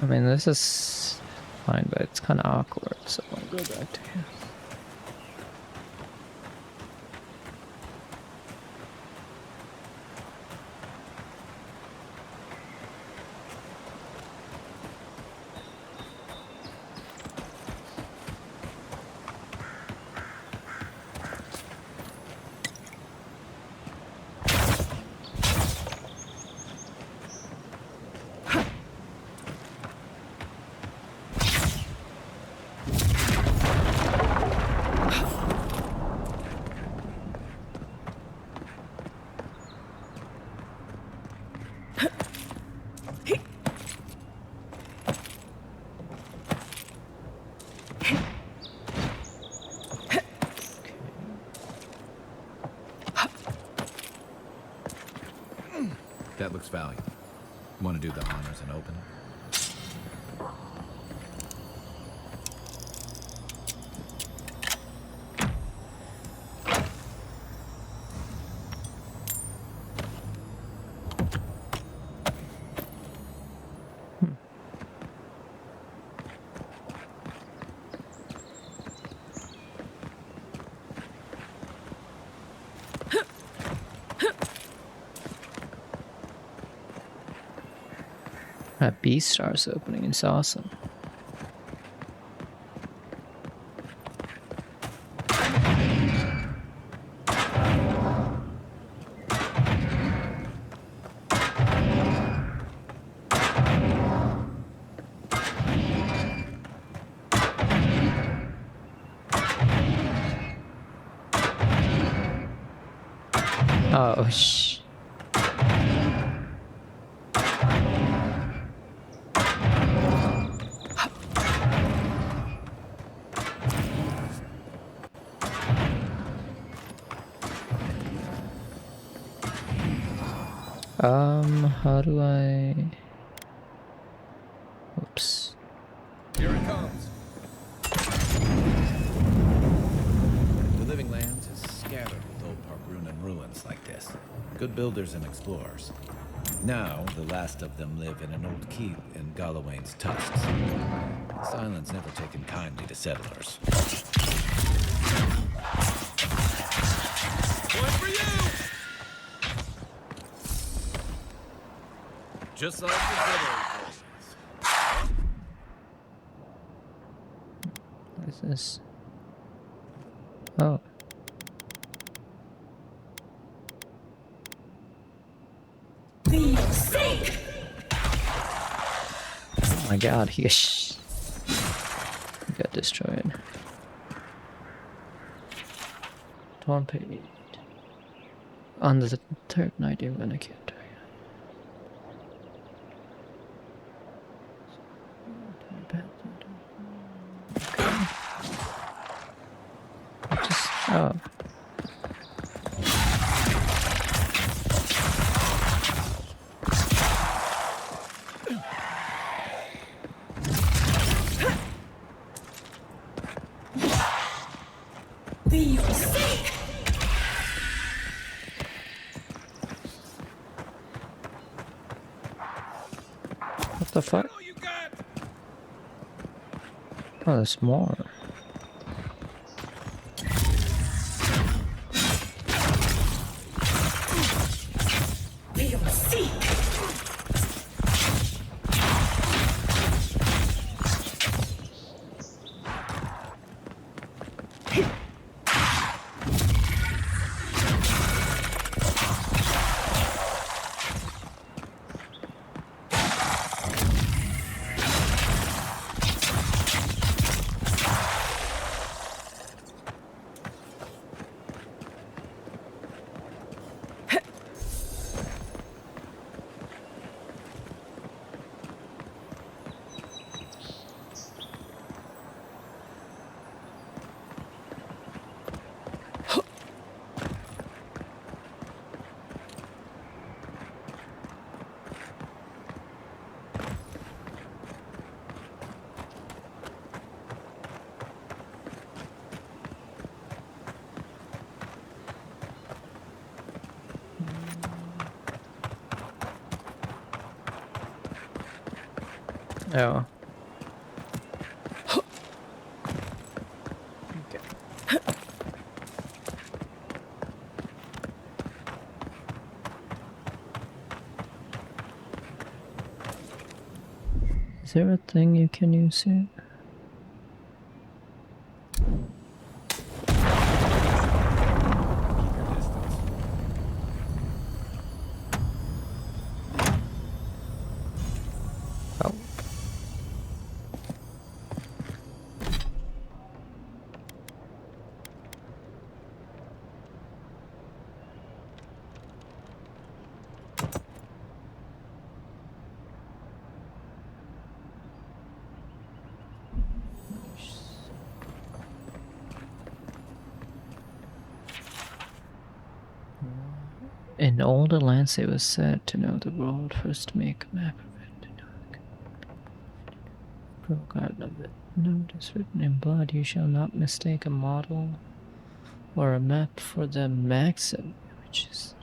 I mean, this is fine, but it's kind of awkward, so I'll go back to here. That looks valiant. Want to do the honors and open it? That B-Star's opening is awesome. Oh, shh. How do I... Oops. Here it comes. The Living Lands is scattered with old parts. Good builders and explorers. Now, the last of them live in an old keep in Gallowayne's tusks. This island's never taken kindly to settlers. One for you! Just like the good old days. What is this? Oh. Oh my god, he got destroyed. Torn page. On the third night you're gonna kill her. Oh. What the fuck? Oh, there's more. Oh. Is there a thing you can use here? Oh. In all the lands it was said to know the world, first make a map of it. Procard of it. Notice written in blood, you shall not mistake a model or a map for the maxim, which is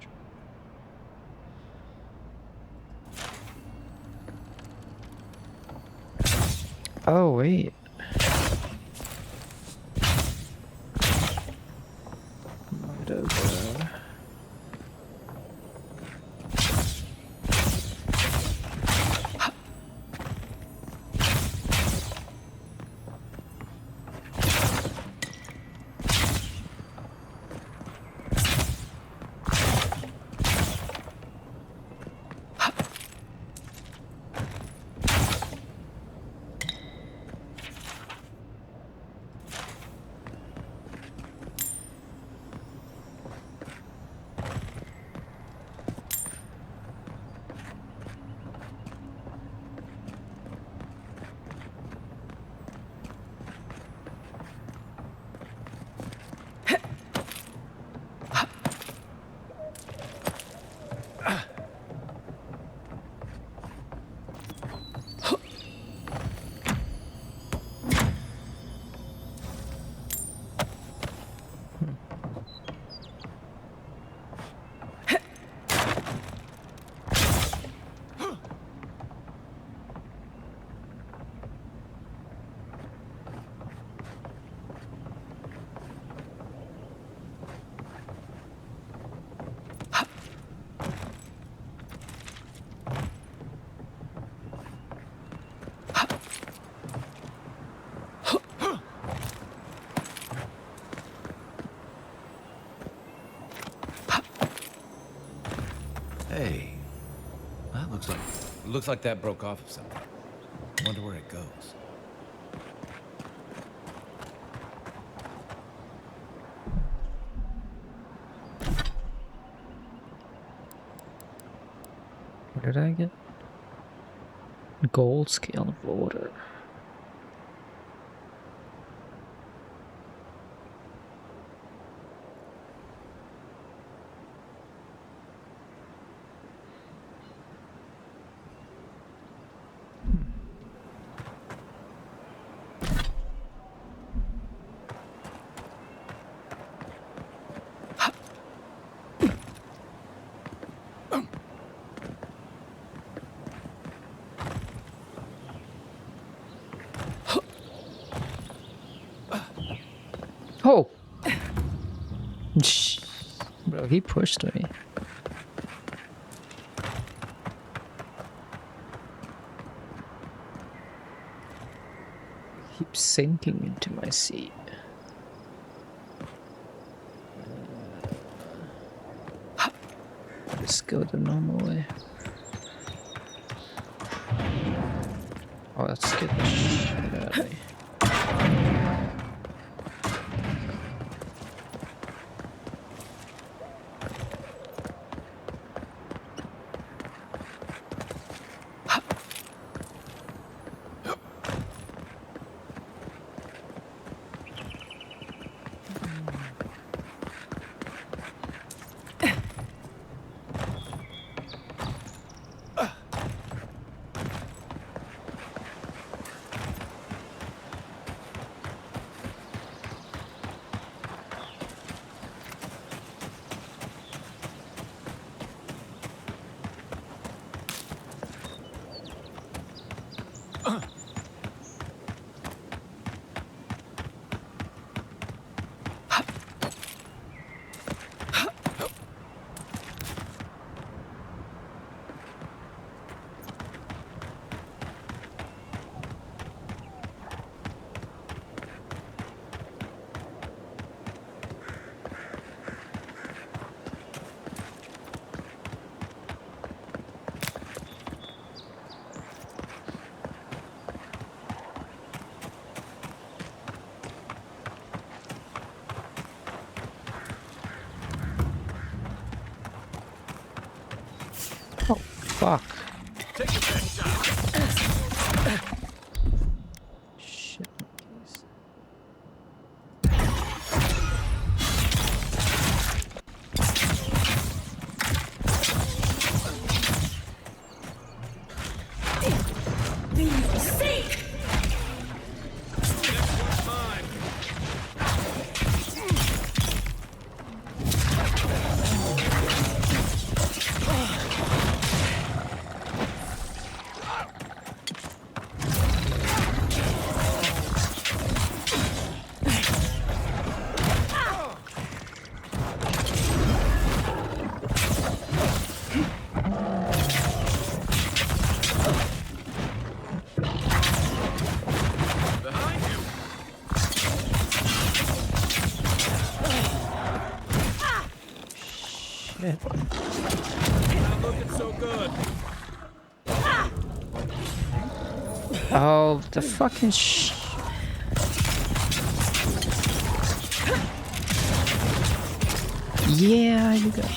oh wait. Right over. Looks like that broke off of something. Wonder where it goes. What did I get? Gold scale of water. Oh! Bro, he pushed me. Keep sinking into my seat. Let's go the normal way. Oh, let's get the shit out of me. Oh, fuck. Take your best shot. Shit monkeys. Shit. Not looking so good. Oh, the fucking Yeah, you got.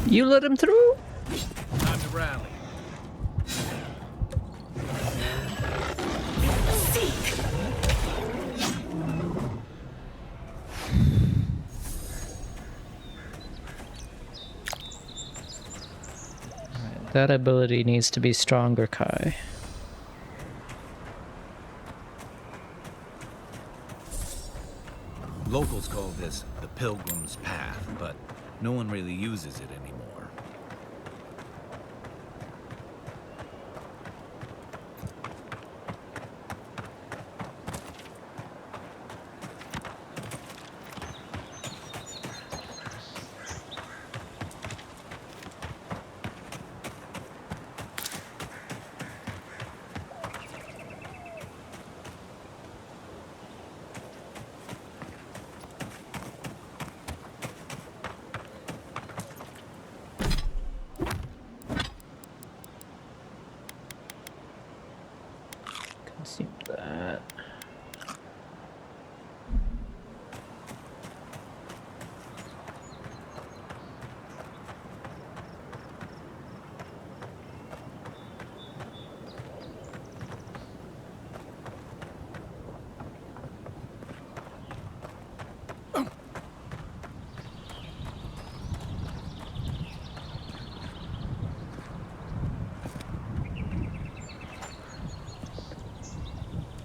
You let him through? Time to rally. Right, that ability needs to be stronger, Kai. Locals call this the Pilgrim's Path, but no one really uses it anymore.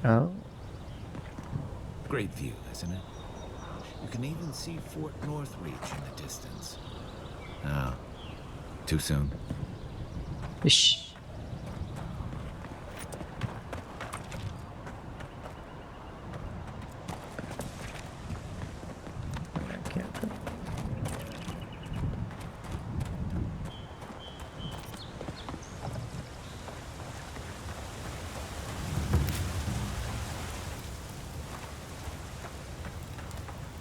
Oh. Great view, isn't it? You can even see Fort Northreach in the distance. Oh, too soon. Shh.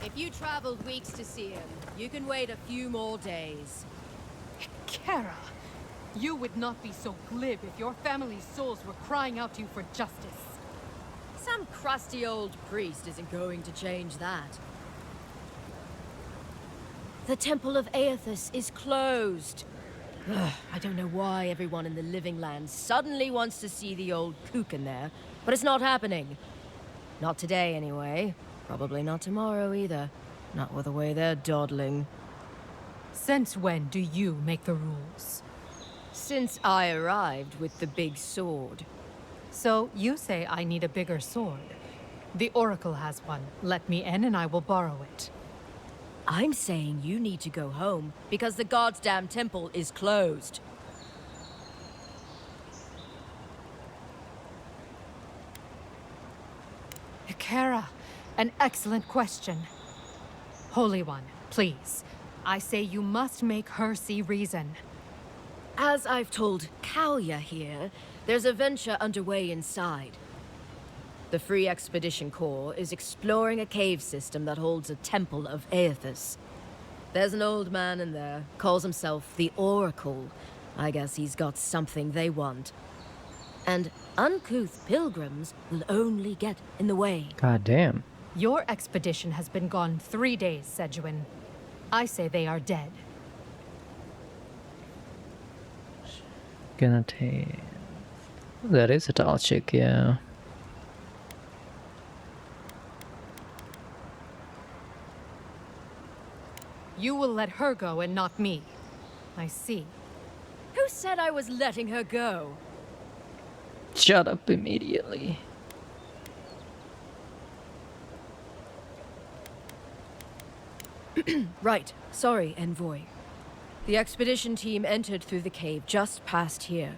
If you traveled weeks to see him, you can wait a few more days. Kara, you would not be so glib if your family's souls were crying out to you for justice. Some crusty old priest isn't going to change that. The Temple of Aethys is closed. Ugh, I don't know why everyone in the Living Land suddenly wants to see the old kook in there, but it's not happening. Not today, anyway. Probably not tomorrow, either. Not with the way they're dawdling. Since when do you make the rules? Since I arrived with the big sword. So you say I need a bigger sword. The Oracle has one. Let me in and I will borrow it. I'm saying you need to go home because the goddamn temple is closed. Kara, an excellent question. Holy One, please. I say you must make her see reason. As I've told Kalya here, there's a venture underway inside. The Free Expedition Corps is exploring a cave system that holds a temple of Aethys. There's an old man in there, calls himself the Oracle. I guess he's got something they want. And uncouth pilgrims will only get in the way. God damn. Your expedition has been gone 3 days, Sejuan. I say they are dead. Gonna take... That is a tall chick, yeah. You will let her go and not me. I see. Who said I was letting her go? Shut up immediately. Right. Sorry, Envoy. The expedition team entered through the cave just past here.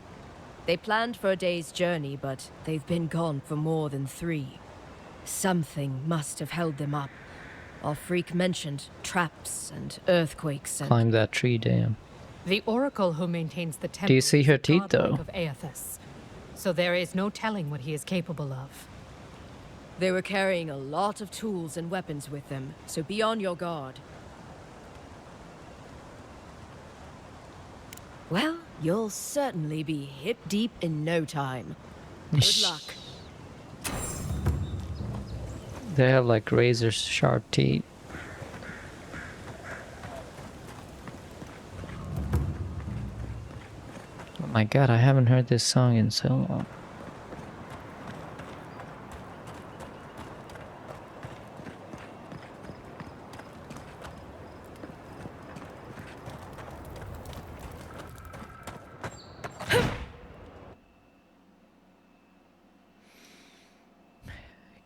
They planned for a day's journey, but they've been gone for more than 3. Something must have held them up. Our freak mentioned traps and earthquakes and... Climb that tree, damn. The Oracle who maintains the temple Do you see her is the teeth, godlike though? of Aethys. So there is no telling what he is capable of. They were carrying a lot of tools and weapons with them, so be on your guard. Well, you'll certainly be hip deep in no time. Good luck. They have like razor sharp teeth. Oh my god, I haven't heard this song in so long.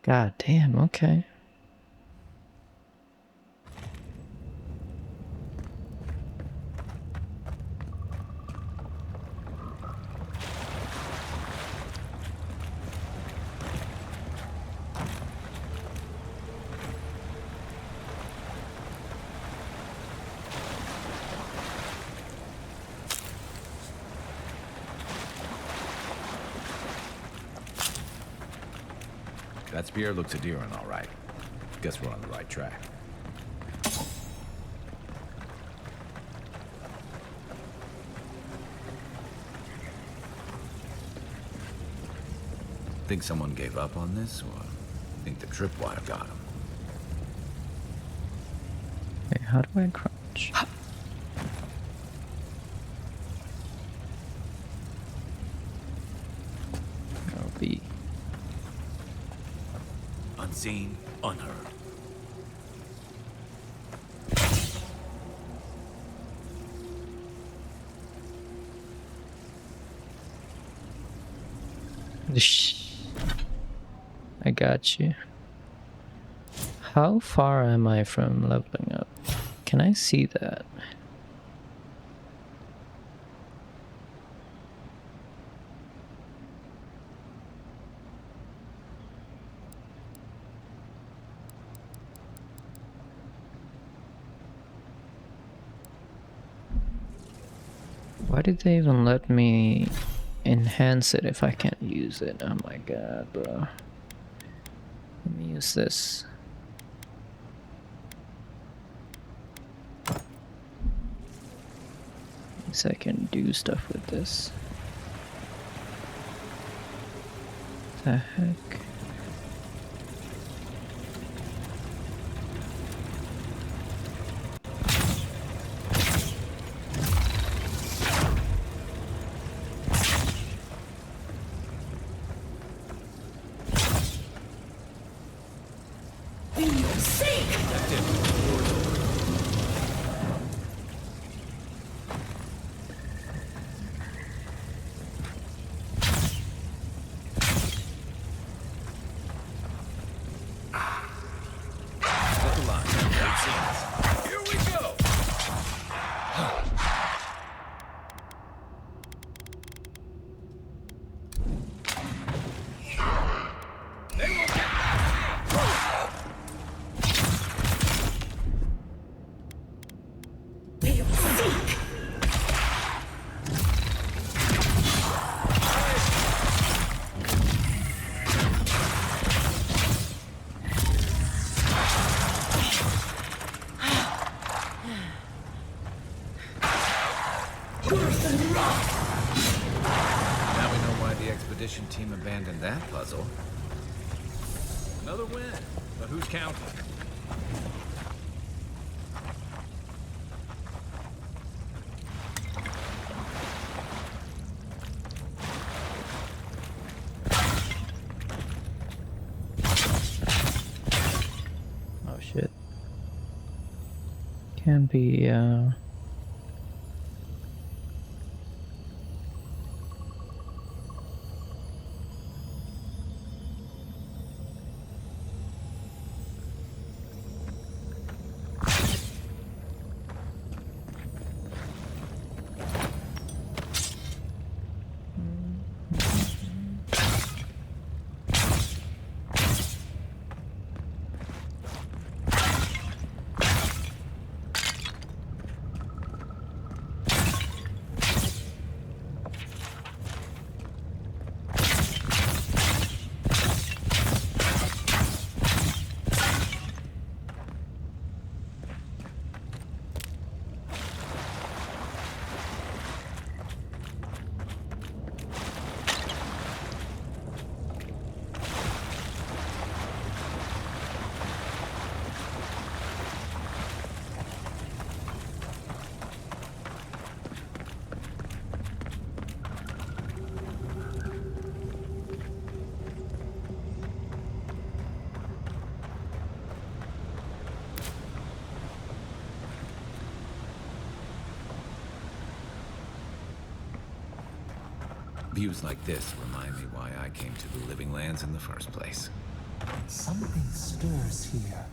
God damn, okay. That spear looks Adiran, all right. Guess we're on the right track. Think someone gave up on this, or think the tripwire got him? Wait, how do I crouch? Oh, B. Unseen, unheard. I got you. How far am I from leveling up? Can I see that? Why did they even let me enhance it if I can't use it? Oh my god, bro. Let me use this. At least I can do stuff with this. The heck? Team abandoned that puzzle. Another win, but who's counting? Oh shit. Can be Views like this remind me why I came to the Living Lands in the first place. Something stirs here.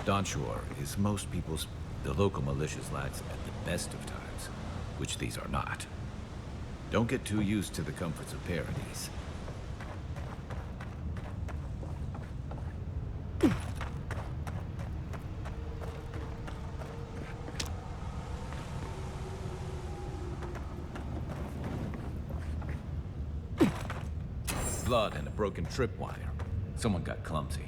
Donshore is most people's, the local militia's lads at the best of times, which these are not. Don't get too used to the comforts of Paradise. Blood and a broken tripwire. Someone got clumsy.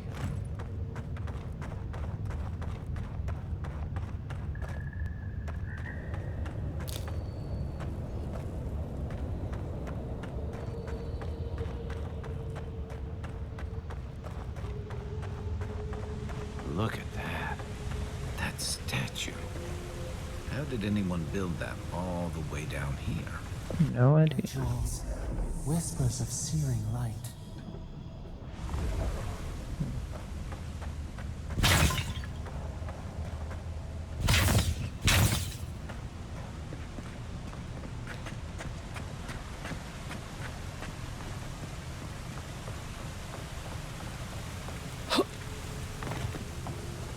did anyone build that all the way down here? No idea. Rituals, whispers of searing light.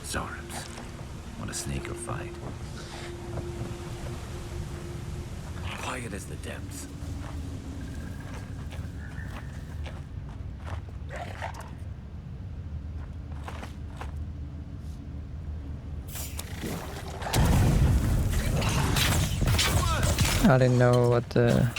Zarms. What a snake or fight. Quiet as the depths. I didn't know what the...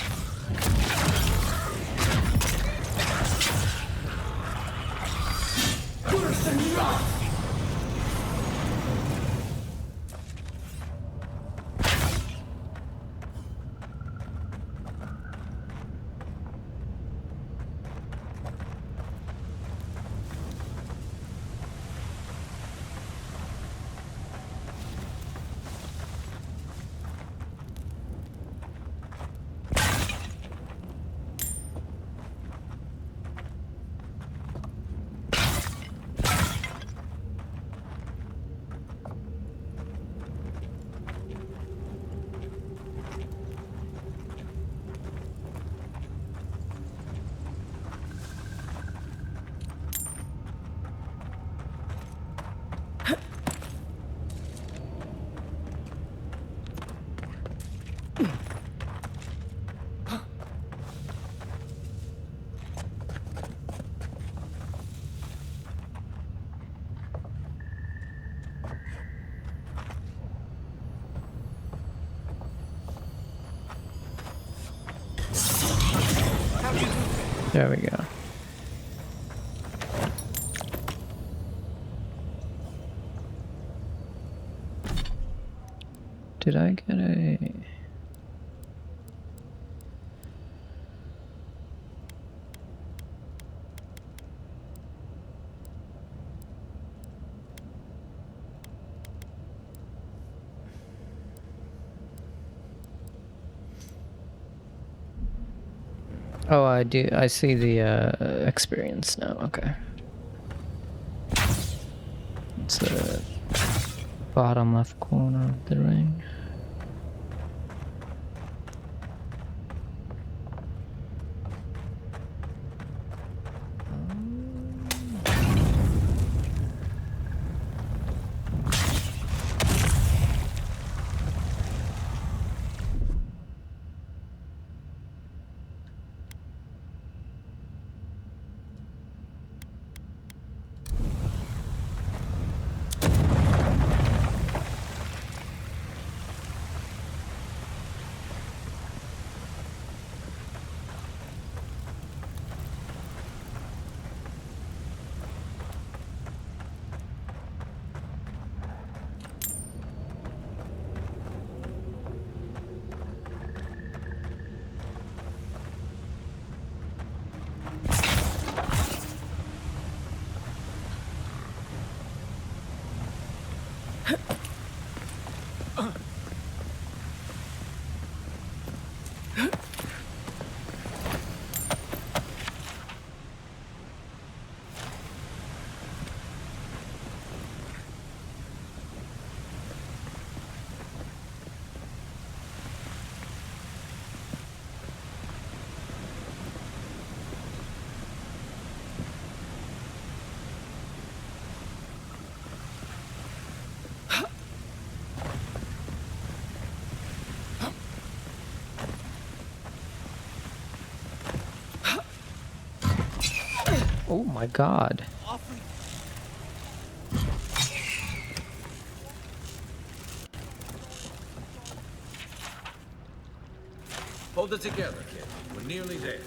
There we go. Did I get a... Oh, I do. I see the experience now. Okay. It's the bottom left corner of the ring. Oh my god. Hold it together, kid. We're nearly there.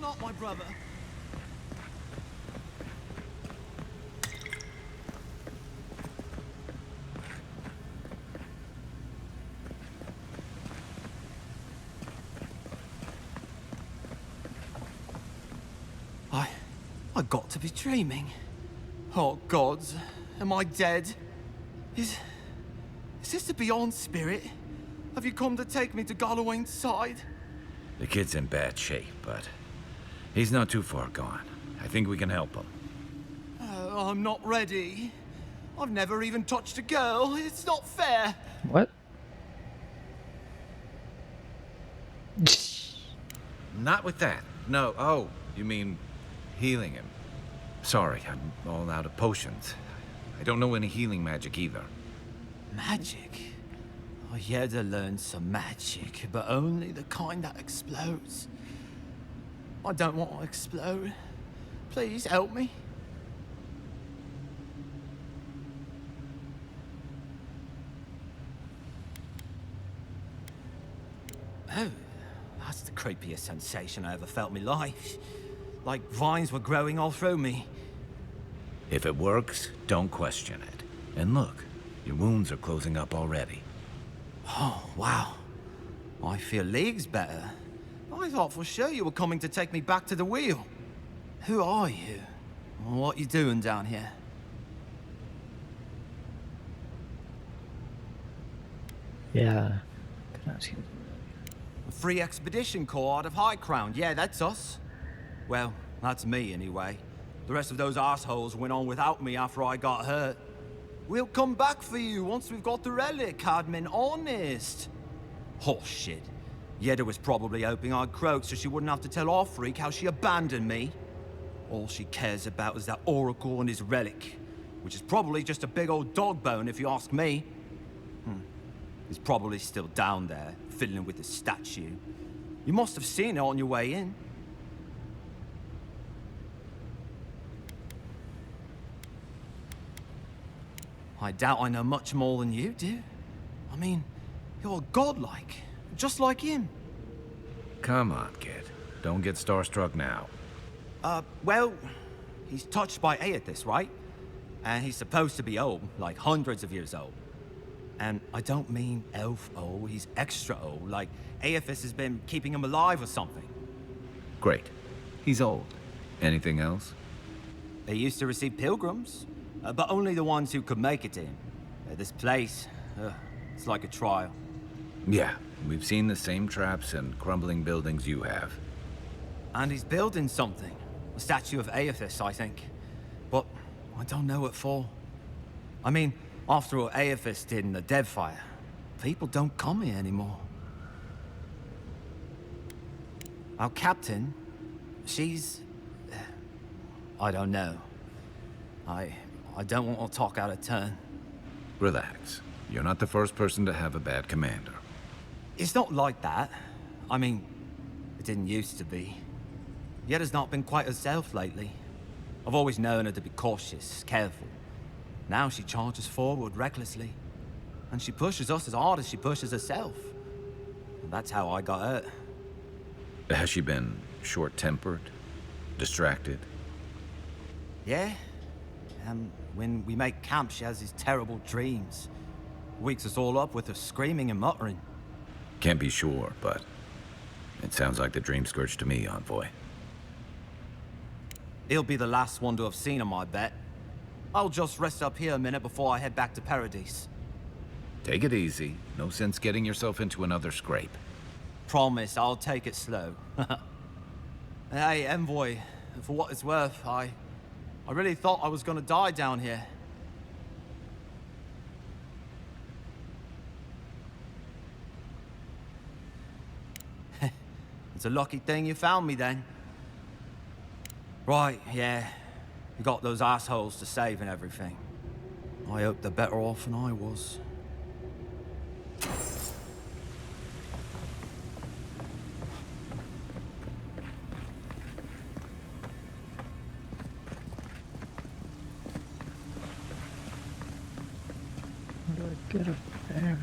not my brother. I got to be dreaming. Oh, gods, am I dead? Is this the Beyond Spirit? Have you come to take me to Gallowayne's side? The kid's in bad shape, but he's not too far gone. I think we can help him. I'm not ready. I've never even touched a girl. It's not fair. What? Not with that. No. Oh, you mean healing him. Sorry, I'm all out of potions. I don't know any healing magic either. Magic? I had to learn some magic, but only the kind that explodes. I don't want to explode. Please help me. Oh, that's the creepiest sensation I ever felt in my life. Like vines were growing all through me. If it works, don't question it. And look, your wounds are closing up already. Oh, wow. I feel leagues better. I thought for sure you were coming to take me back to the wheel. Who are you? What you doing down here? Yeah. Can I ask you? A free expedition corps out of High Crown. Yeah, that's us. Well, that's me anyway. The rest of those assholes went on without me after I got hurt. We'll come back for you once we've got the relic, Cadman, honest. Oh, shit. Yeda was probably hoping I'd croak so she wouldn't have to tell our freak how she abandoned me. All she cares about is that oracle and his relic, which is probably just a big old dog bone if you ask me. He's probably still down there, fiddling with the statue. You must have seen it on your way in. I doubt I know much more than you do. I mean, you're godlike, just like him. Come on, kid. Don't get starstruck now. Well, he's touched by Aethys, right? And he's supposed to be old, like hundreds of years old. And I don't mean elf old, he's extra old, like Aethys has been keeping him alive or something. Great. He's old. Anything else? They used to receive pilgrims, but only the ones who could make it to him. This place, it's like a trial. Yeah, we've seen the same traps and crumbling buildings you have. And he's building something. A statue of Aethys, I think. But I don't know what for. I mean, after what Aethys did in the Deadfire, people don't come here anymore. Our captain, she's... I don't know. I don't want to talk out of turn. Relax. You're not the first person to have a bad commander. It's not like that. I mean, it didn't used to be. Yeda's not been quite herself lately. I've always known her to be cautious, careful. Now she charges forward recklessly. And she pushes us as hard as she pushes herself. And that's how I got hurt. Has she been short-tempered? Distracted? Yeah. When we make camp, she has these terrible dreams. Wakes us all up with her screaming and muttering. Can't be sure, but it sounds like the dream scourge to me, Envoy. He'll be the last one to have seen him, I bet. I'll just rest up here a minute before I head back to Paradise. Take it easy. No sense getting yourself into another scrape. Promise, I'll take it slow. Hey, Envoy, for what it's worth, I really thought I was gonna die down here. It's a lucky thing you found me then. Right, yeah. You got those assholes to save and everything. I hope they're better off than I was. How do I get up there?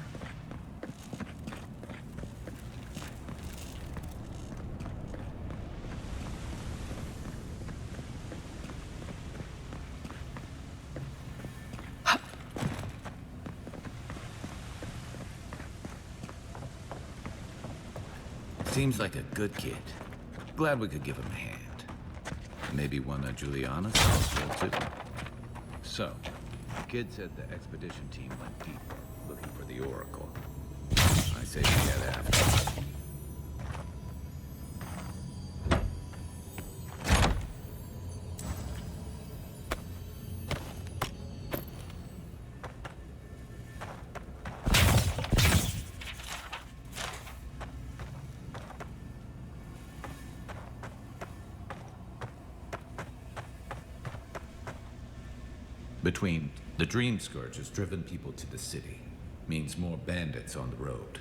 Seems like a good kid. Glad we could give him a hand. Maybe one of Juliana's household, too. So, the kid said the expedition team went deep, looking for the Oracle. I say we head after. Between the Dream Scourge has driven people to the city, means more bandits on the road.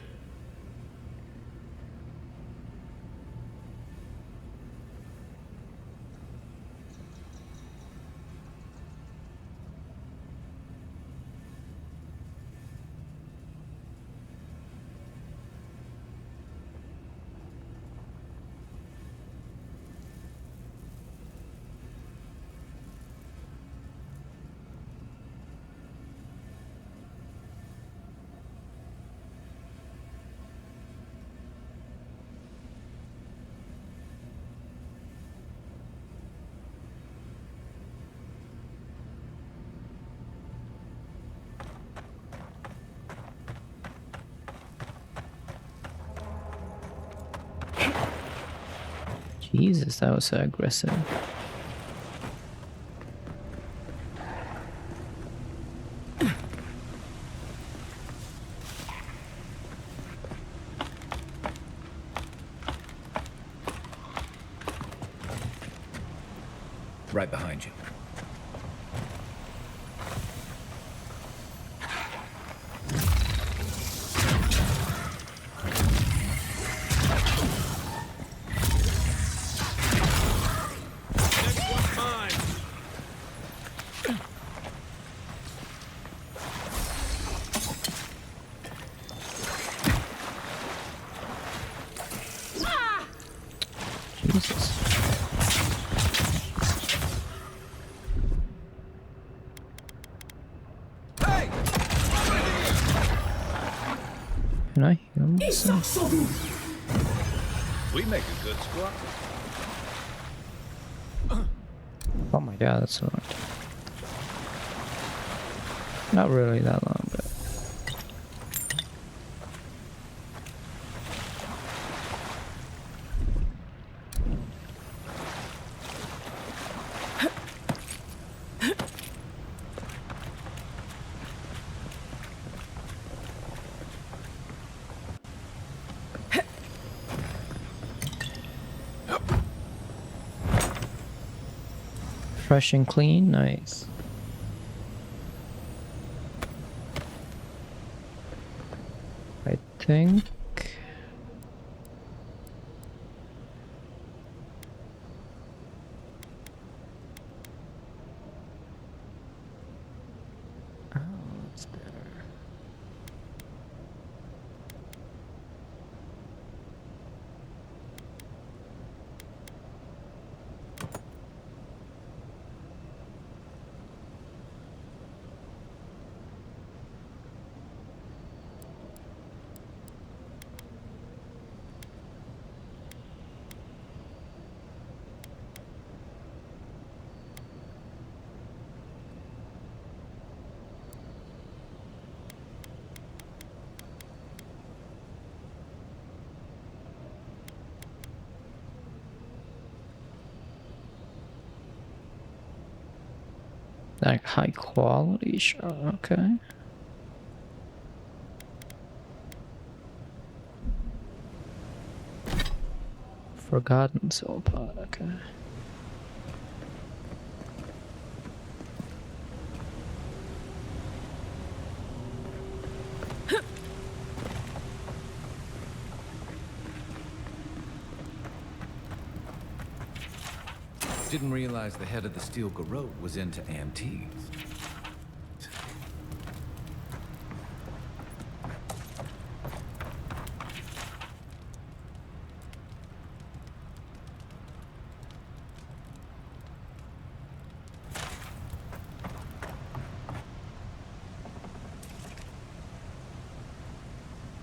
Jesus, that was so aggressive. Right behind you. Jesus. Can I heal myself? We make a good squad. Oh my god, that's a lot. Not really that long, but... Fresh and clean, nice. I think... Oh, that's better. Like high quality shot, okay. Forgotten soul pod, okay. Didn't realize the head of the Steel Garrote was into antiques.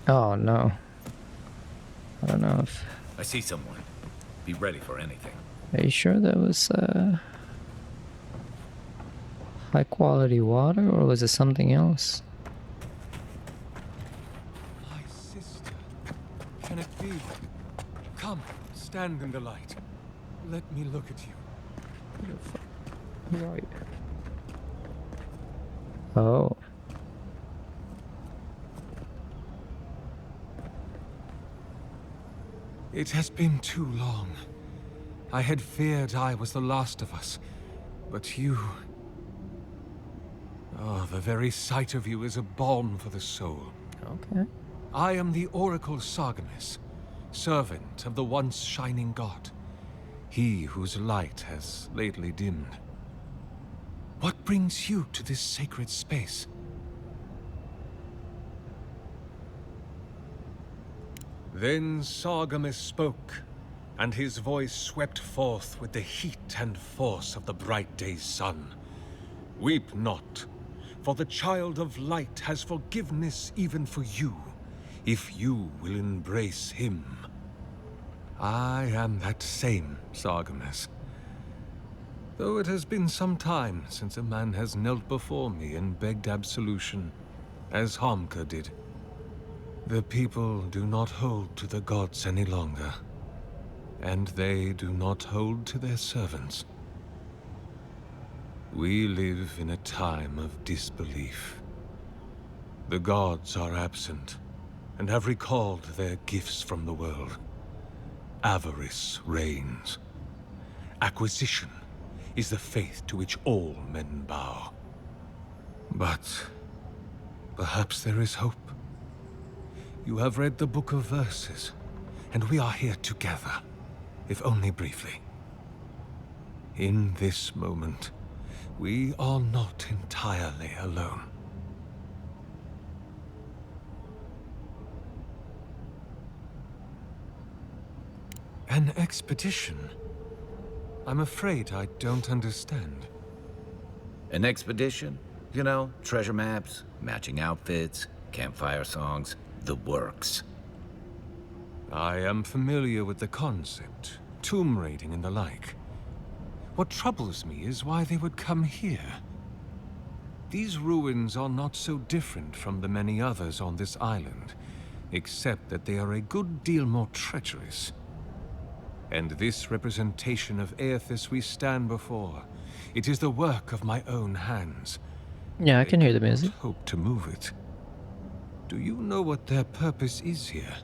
Oh no. I don't know if I see someone. Be ready for anything. Are you sure that was high quality water, or was it something else? My sister. Can it be? Come, stand in the light. Let me look at you. Right. Oh. It has been too long. I had feared I was the last of us, but you... Oh, the very sight of you is a balm for the soul. Okay. I am the Oracle Sargemus, servant of the once shining god. He whose light has lately dimmed. What brings you to this sacred space? Then Sargemus spoke, and his voice swept forth with the heat and force of the bright day's sun. Weep not, for the child of light has forgiveness even for you, if you will embrace him. I am that same Sargemus. Though it has been some time since a man has knelt before me and begged absolution, as Hamka did. The people do not hold to the gods any longer, and they do not hold to their servants. We live in a time of disbelief. The gods are absent, and have recalled their gifts from the world. Avarice reigns. Acquisition is the faith to which all men bow. But perhaps there is hope. You have read the Book of Verses, and we are here together, if only briefly. In this moment, we are not entirely alone. An expedition? I'm afraid I don't understand. An expedition? You know, treasure maps, matching outfits, campfire songs, the works. I am familiar with the concept, tomb raiding and the like. What troubles me is why they would come here. These ruins are not so different from the many others on this island, except that they are a good deal more treacherous. And this representation of Aethys we stand before, it is the work of my own hands. Yeah, I can hear the music. Hope to move it. Do you know what their purpose is here?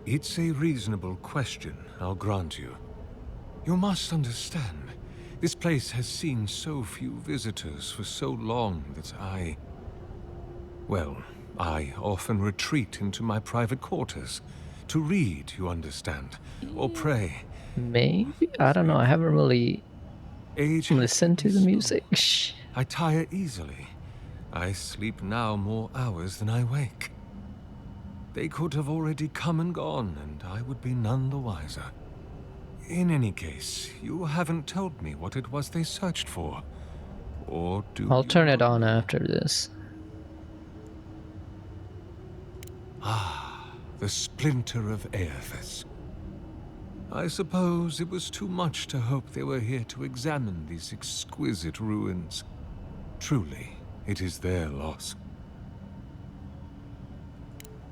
It's a reasonable question, I'll grant you. You must understand, this place has seen so few visitors for so long that well, I often retreat into my private quarters. To read, you understand, or pray. Maybe? I don't know, I haven't really listened to the music. I tire easily. I sleep now more hours than I wake. They could have already come and gone, and I would be none the wiser. In any case, you haven't told me what it was they searched for. Or do I'll turn it on after this. Ah, the splinter of Aethys. I suppose it was too much to hope they were here to examine these exquisite ruins. Truly, it is their loss.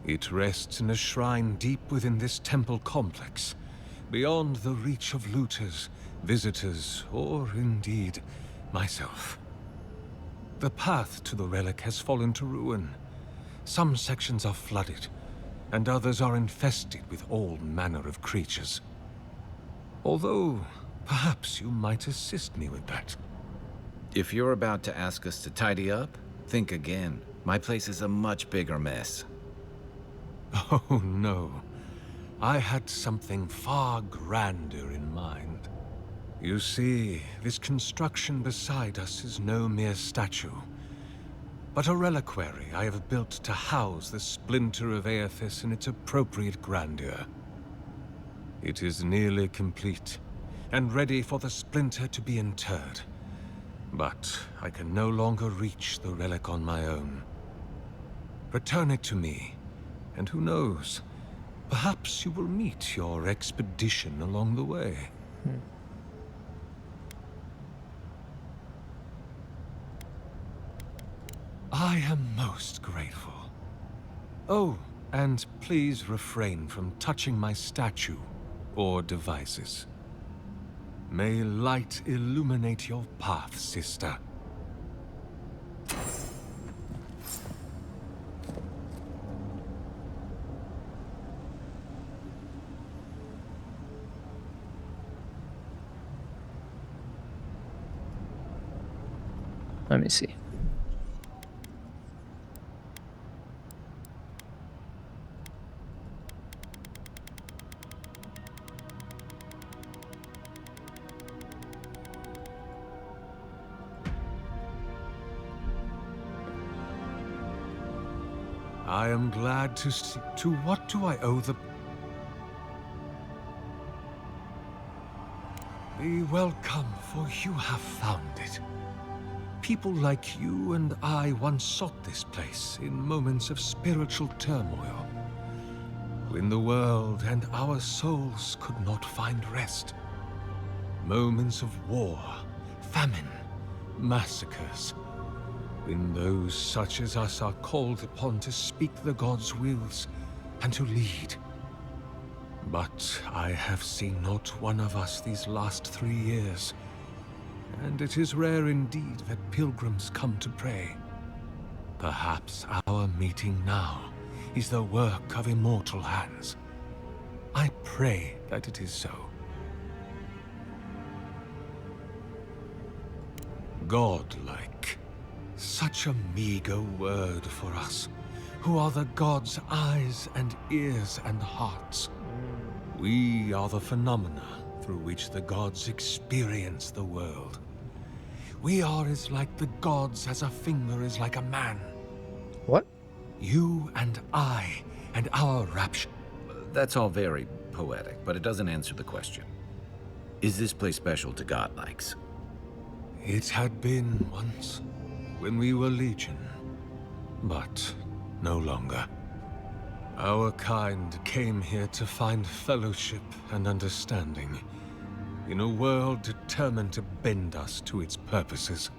It rests in a shrine deep within this temple complex, beyond the reach of looters, visitors, or indeed, myself. The path to the relic has fallen to ruin. Some sections are flooded, and others are infested with all manner of creatures. Although, perhaps you might assist me with that. If you're about to ask us to tidy up, think again. My place is a much bigger mess. Oh, no. I had something far grander in mind. You see, this construction beside us is no mere statue, but a reliquary I have built to house the splinter of Aethys in its appropriate grandeur. It is nearly complete, and ready for the splinter to be interred. But I can no longer reach the relic on my own. Return it to me, and who knows, perhaps you will meet your expedition along the way. I am most grateful. Oh, and please refrain from touching my statue or devices. May light illuminate your path, sister. Let me see. I am glad to see. To what do I owe the... Be welcome, for you have found it. People like you and I once sought this place in moments of spiritual turmoil, when the world and our souls could not find rest. Moments of war, famine, massacres, when those such as us are called upon to speak the gods' wills and to lead. But I have seen not one of us these last 3 years, and it is rare indeed that pilgrims come to pray. Perhaps our meeting now is the work of immortal hands. I pray that it is so. Godlike. Such a meager word for us, who are the gods' eyes and ears and hearts. We are the phenomena through which the gods experience the world. We are as like the gods as a finger is like a man. What? You and I and our rapture. That's all very poetic, but it doesn't answer the question. Is this place special to godlikes? It had been once, when we were legion, but no longer. Our kind came here to find fellowship and understanding, in a world determined to bend us to its purposes.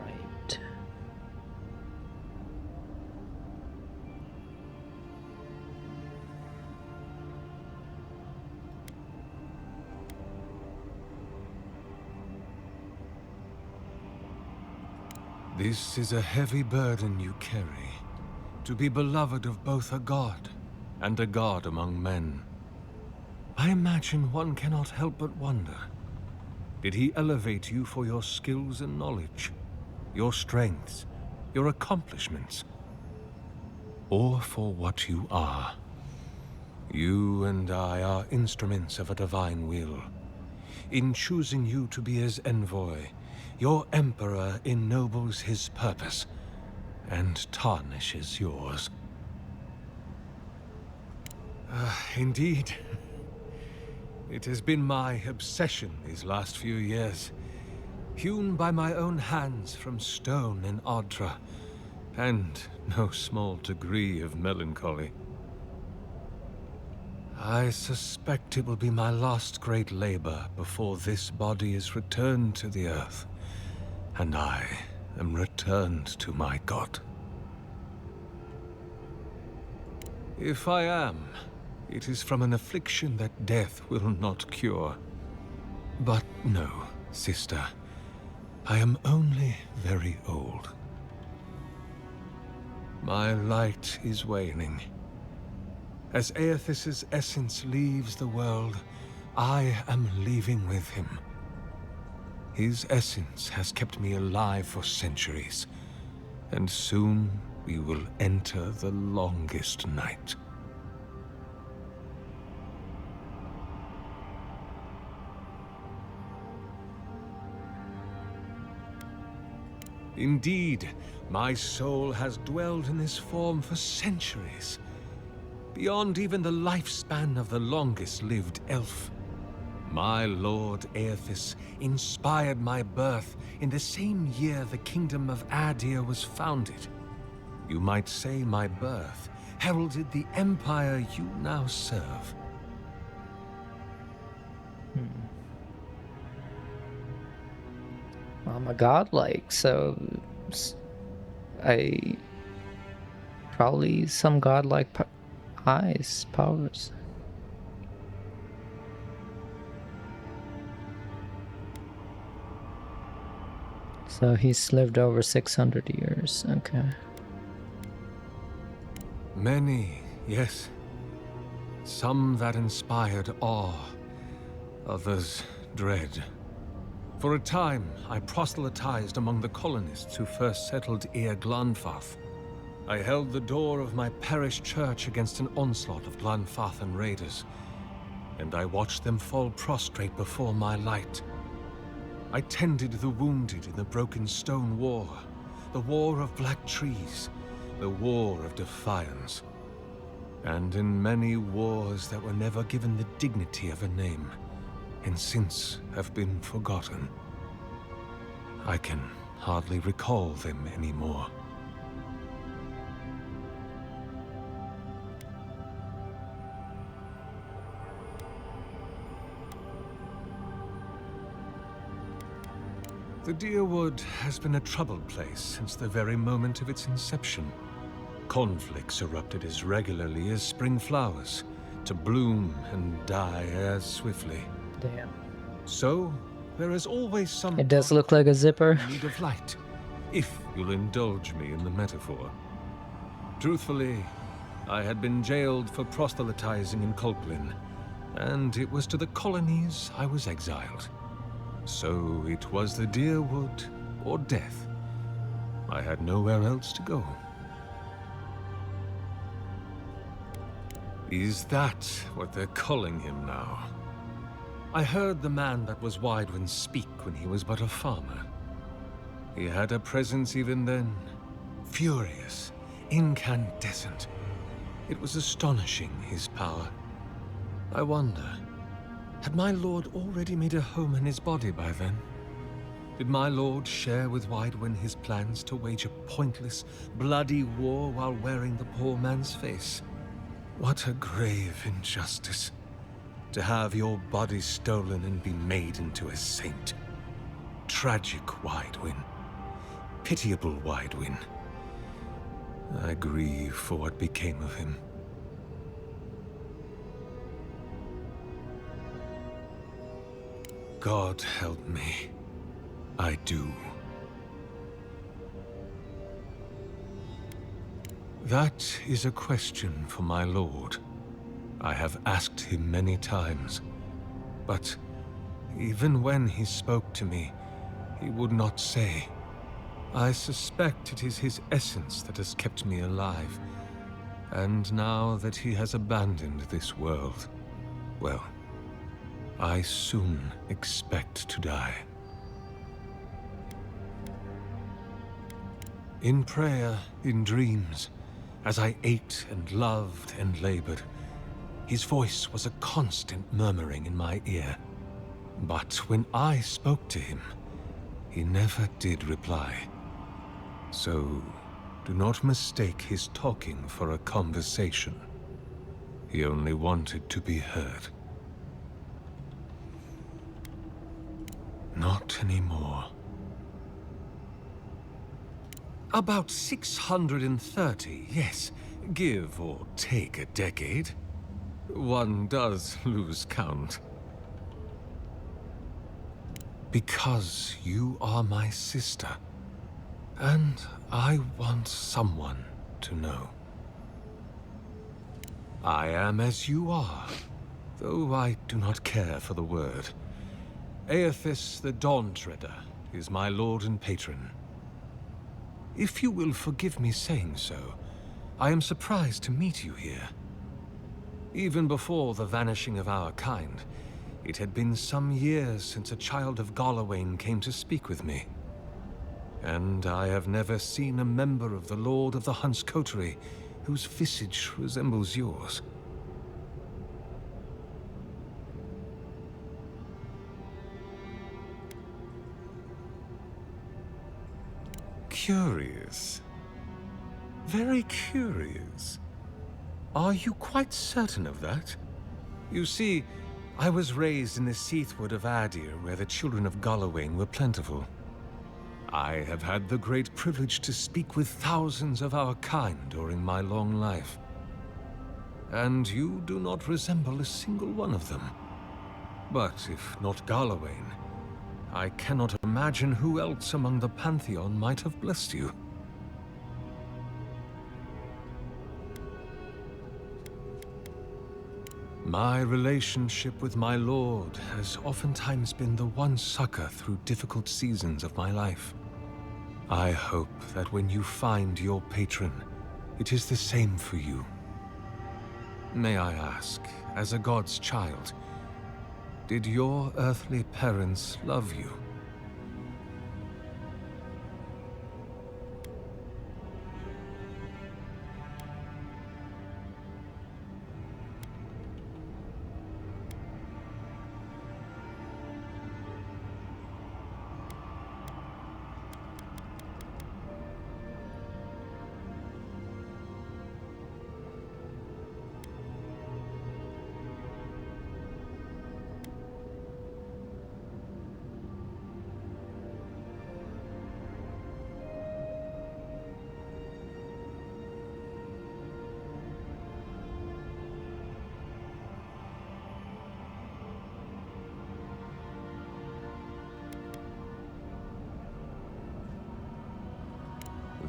Right. This is a heavy burden you carry, to be beloved of both a god and a god among men. I imagine one cannot help but wonder, did he elevate you for your skills and knowledge, your strengths, your accomplishments, or for what you are? You and I are instruments of a divine will. In choosing you to be his envoy, your emperor ennobles his purpose and tarnishes yours. Indeed. It has been my obsession these last few years, hewn by my own hands from stone in Ardra, and no small degree of melancholy. I suspect it will be my last great labor before this body is returned to the earth, and I am returned to my god. If I am, it is from an affliction that death will not cure. But no, sister, I am only very old. My light is waning. As Aethys' essence leaves the world, I am leaving with him. His essence has kept me alive for centuries, and soon we will enter the longest night. Indeed, my soul has dwelled in this form for centuries, beyond even the lifespan of the longest-lived elf. My lord Aethys inspired my birth in the same year the kingdom of Adir was founded. You might say my birth heralded the empire you now serve. I'm a godlike, so I probably some godlike eyes, powers. So he's lived over 600 years. Okay. Many, yes. Some that inspired awe, others dread. For a time, I proselytized among the colonists who first settled Eir Glanfath. I held the door of my parish church against an onslaught of Glanfathan raiders, and I watched them fall prostrate before my light. I tended the wounded in the Broken Stone War, the War of Black Trees, the War of Defiance, and in many wars that were never given the dignity of a name, and since have been forgotten. I can hardly recall them anymore. The Deerwood has been a troubled place since the very moment of its inception. Conflicts erupted as regularly as spring flowers, to bloom and die as swiftly. Damn. So, there is always some It does look like a zipper. need of light, if you'll indulge me in the metaphor. Truthfully, I had been jailed for proselytizing in Colplin, and it was to the colonies I was exiled. So it was the Deerwood or death. I had nowhere else to go. Is that what they're calling him now? I heard the man that was Widewin speak when he was but a farmer. He had a presence even then, furious, incandescent. It was astonishing, his power. I wonder, had my lord already made a home in his body by then? Did my lord share with Widewin his plans to wage a pointless, bloody war while wearing the poor man's face? What a grave injustice. To have your body stolen and be made into a saint. Tragic Widewin. Pitiable Widewin. I grieve for what became of him. God help me. I do. That is a question for my lord. I have asked him many times, but even when he spoke to me, he would not say. I suspect it is his essence that has kept me alive, and now that he has abandoned this world, well, I soon expect to die. In prayer, in dreams, as I ate and loved and labored, his voice was a constant murmuring in my ear. But when I spoke to him, he never did reply. So, do not mistake his talking for a conversation. He only wanted to be heard. Not anymore. About 630, yes. Give or take a decade. One does lose count. Because you are my sister. And I want someone to know. I am as you are, though I do not care for the word. Aethys the Dawn Treader is my lord and patron. If you will forgive me saying so, I am surprised to meet you here. Even before the vanishing of our kind, it had been some years since a child of Galawain came to speak with me. And I have never seen a member of the Lord of the Hunt's coterie whose visage resembles yours. Curious. Very curious. Are you quite certain of that? You see, I was raised in the Seathwood of Adir, where the children of Gallowayne were plentiful. I have had the great privilege to speak with thousands of our kind during my long life. And you do not resemble a single one of them. But if not Gallowayne, I cannot imagine who else among the Pantheon might have blessed you. My relationship with my lord has oftentimes been the one succor through difficult seasons of my life. I hope that when you find your patron, it is the same for you. May I ask, as a god's child, did your earthly parents love you?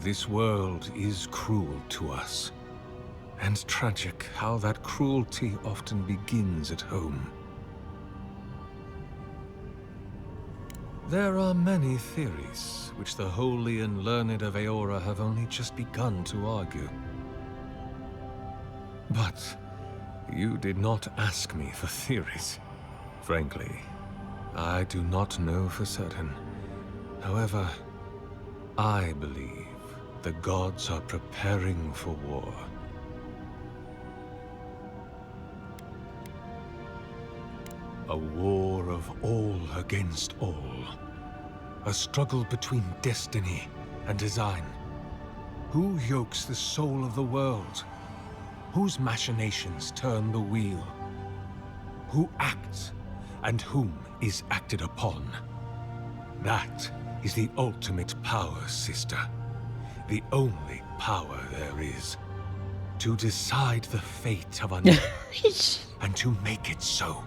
This world is cruel to us, and tragic how that cruelty often begins at home. There are many theories, which the holy and learned of Eora have only just begun to argue. But you did not ask me for theories. Frankly, I do not know for certain. However, I believe the gods are preparing for war. A war of all against all. A struggle between destiny and design. Who yokes the soul of the world? Whose machinations turn the wheel? Who acts and whom is acted upon? That is the ultimate power, sister. The only power there is. To decide the fate of another and to make it so.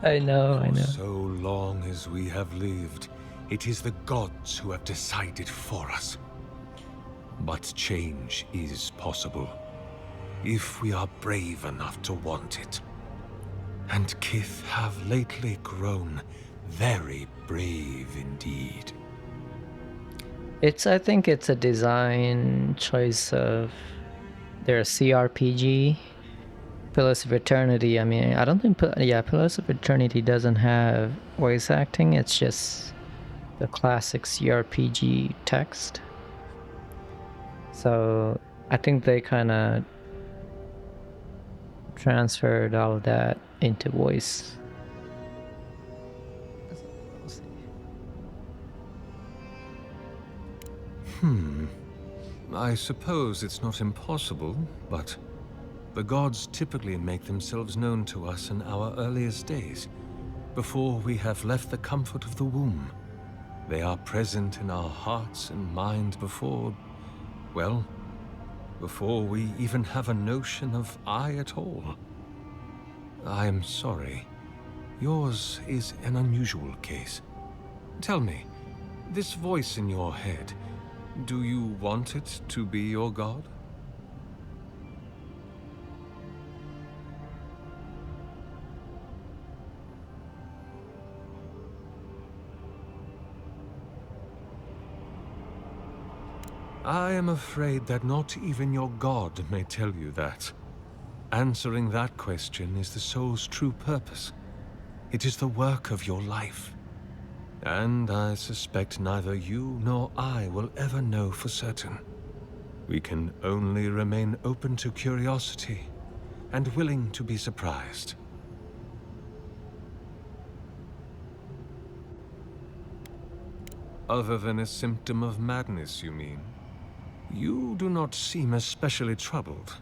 I know. For so long as we have lived, it is the gods who have decided for us. But change is possible, if we are brave enough to want it. And Kith have lately grown very brave indeed. I think it's a design choice of their CRPG. Pillars of Eternity, I mean, I don't think, Pillars of Eternity doesn't have voice acting, it's just the classic CRPG text. So I think they kind of transferred all of that into voice. I suppose it's not impossible, but the gods typically make themselves known to us in our earliest days, before we have left the comfort of the womb. They are present in our hearts and mind before, well, before we even have a notion of I at all. I am sorry. Yours is an unusual case. Tell me, this voice in your head, do you want it to be your god? I am afraid that not even your god may tell you that. Answering that question is the soul's true purpose. It is the work of your life. And I suspect neither you nor I will ever know for certain. We can only remain open to curiosity and willing to be surprised. Other than a symptom of madness, you mean? You do not seem especially troubled.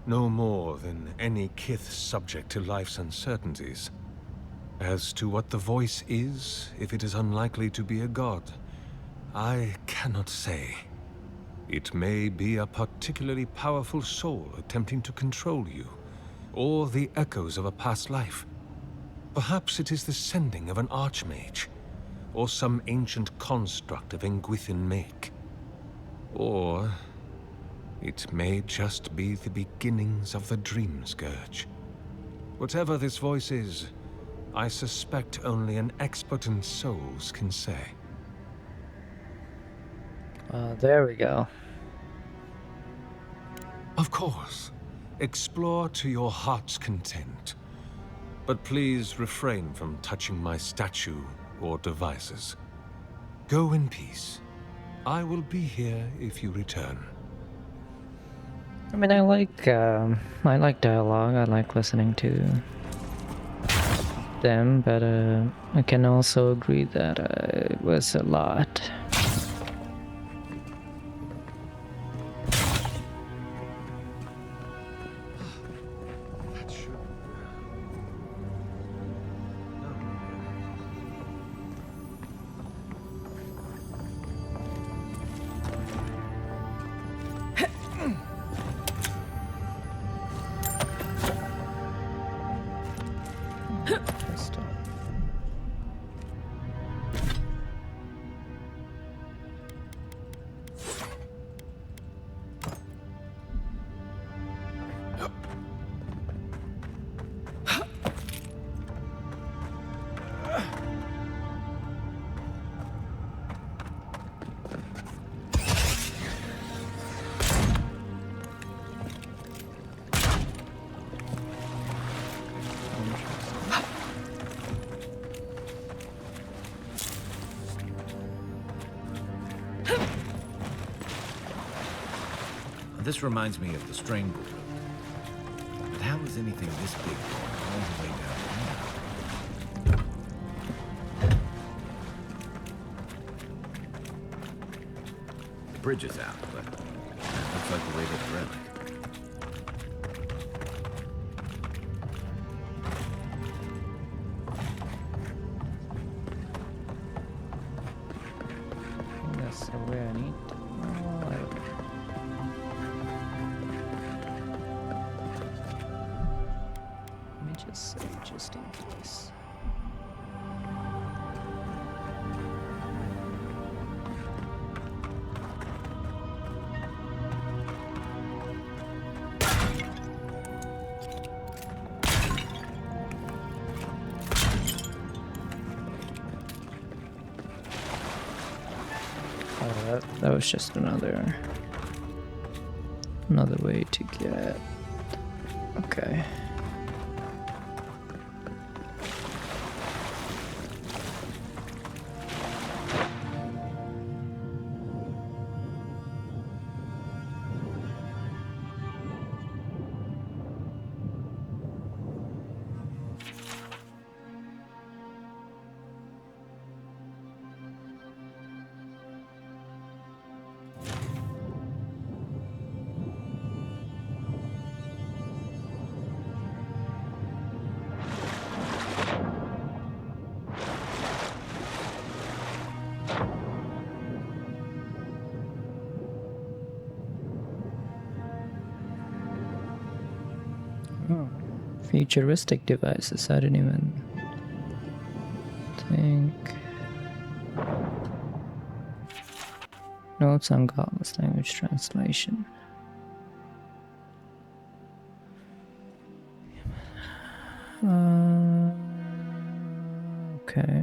No more than any kith subject to life's uncertainties. As to what the voice is, if it is unlikely to be a god, I cannot say. It may be a particularly powerful soul attempting to control you, or the echoes of a past life. Perhaps it is the sending of an archmage, or some ancient construct of Engwithan make. Or it may just be the beginnings of the Dream Scourge. Whatever this voice is, I suspect only an expert in souls can say. There we go. Of course. Explore to your heart's content. But please refrain from touching my statue or devices. Go in peace. I will be here if you return. I mean, I like dialogue. I like listening to them, but I can also agree that it was a lot. This reminds me of the Strangled Road. But how is anything this big going all the way down here? The bridge is out, but looks like the way to the relic. That's the way I need to. Oh, I don't know. Let me just say, just in case. That was just another way to get. Okay. Oh, futuristic devices. I didn't even think. Notes on Godless language translation. Okay.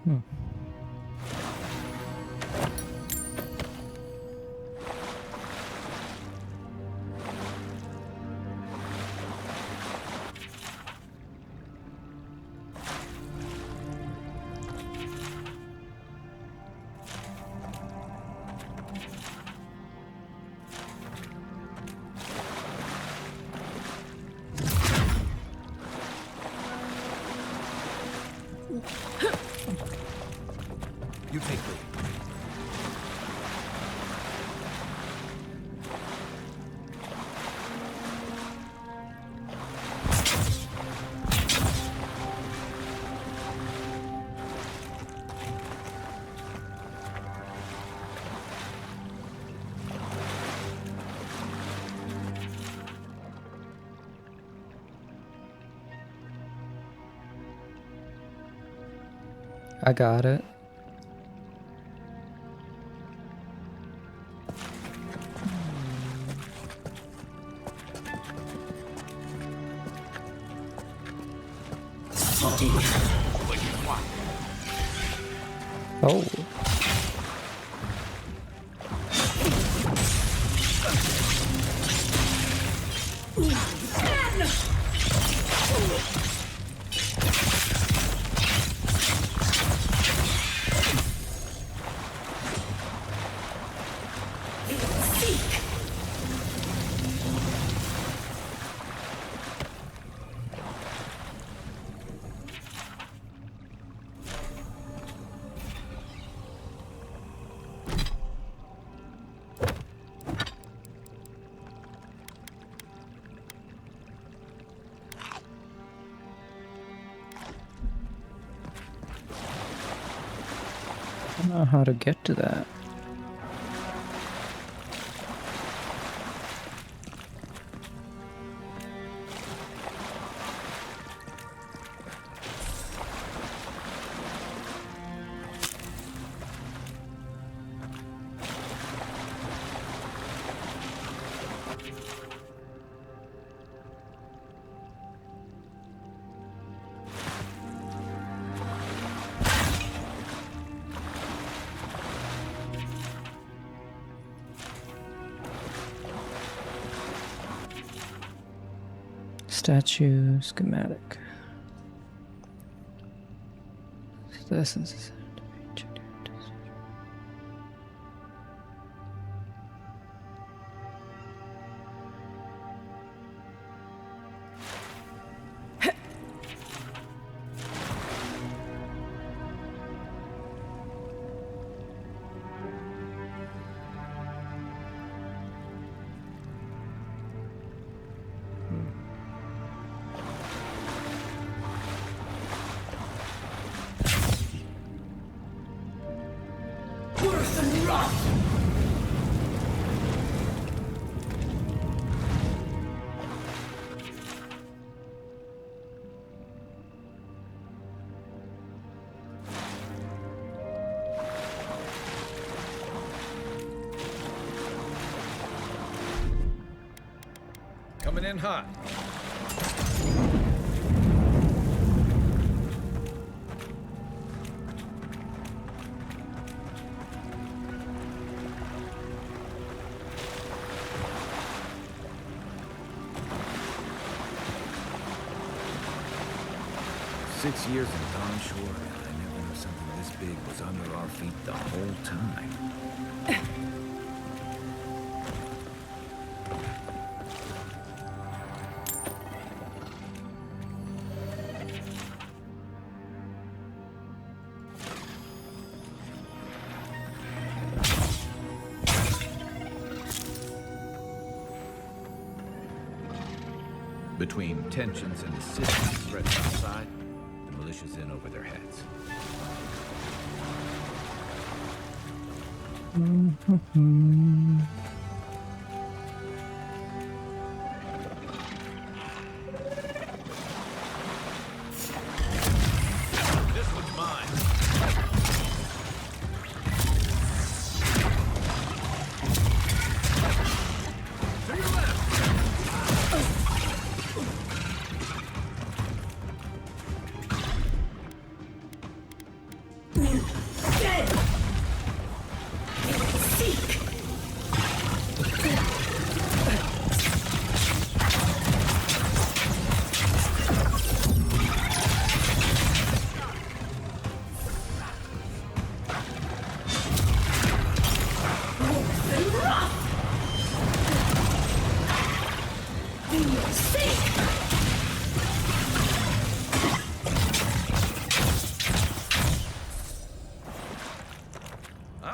You take lead. I got it. Oh. I don't know how to get to that. Statue schematic. This is Coming in hot. Six years in Don Shore, and I never knew something this big was under our feet the whole time. Between tensions and the citizen threats outside, the militia's in over their heads. This one's mine. To your left.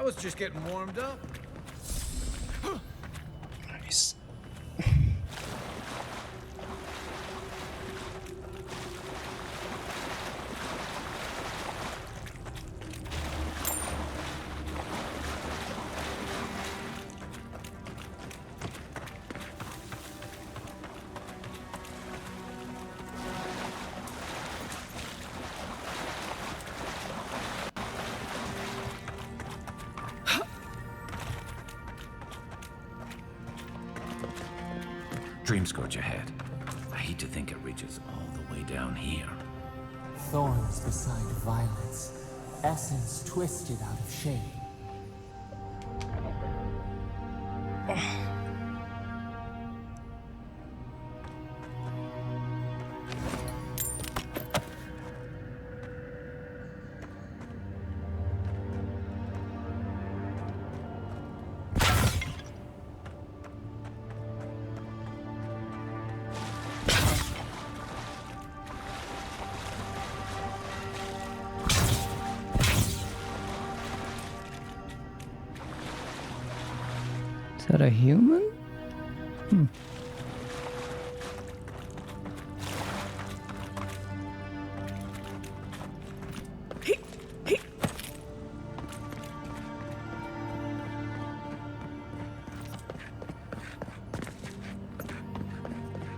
was just getting warmed up. Nice. Dreamscorch ahead. I hate to think it reaches all the way down here. Thorns beside violets, essence twisted out of shape. Is that a human? Hmm.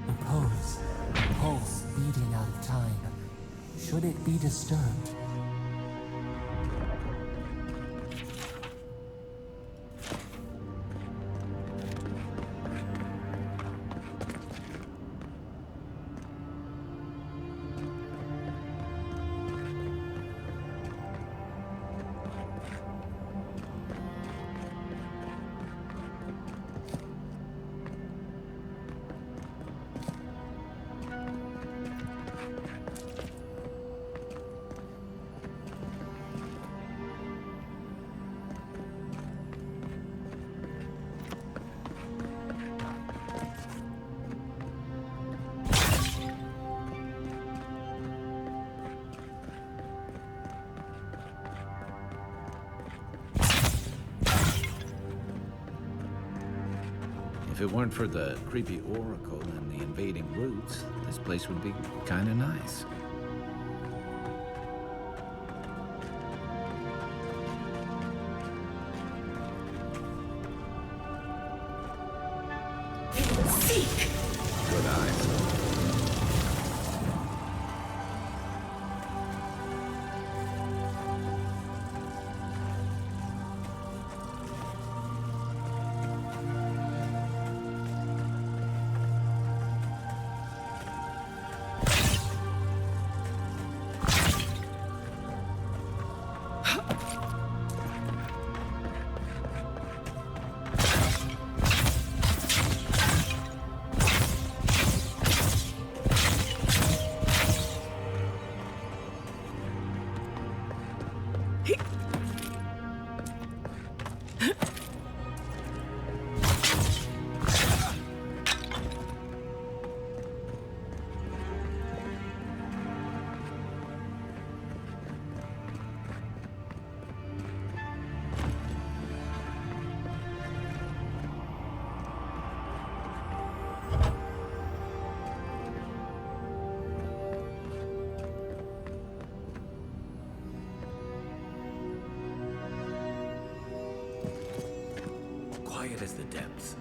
The pulse beating out of time. Should it be disturbed? If it weren't for the creepy oracle and the invading roots, this place would be kinda nice. Good eyes. Quiet as the depths.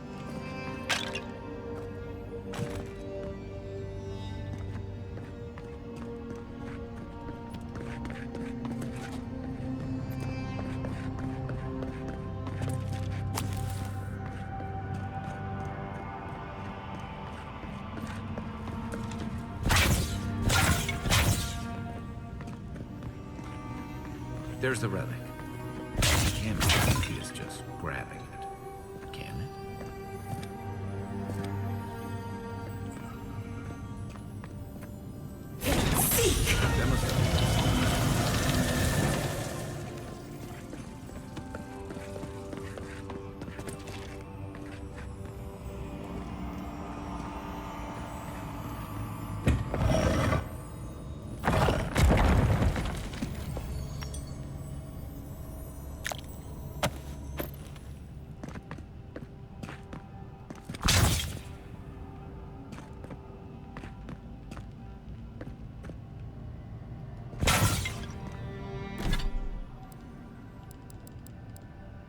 There's the relic. Can't be he is just grabbing it. Can it?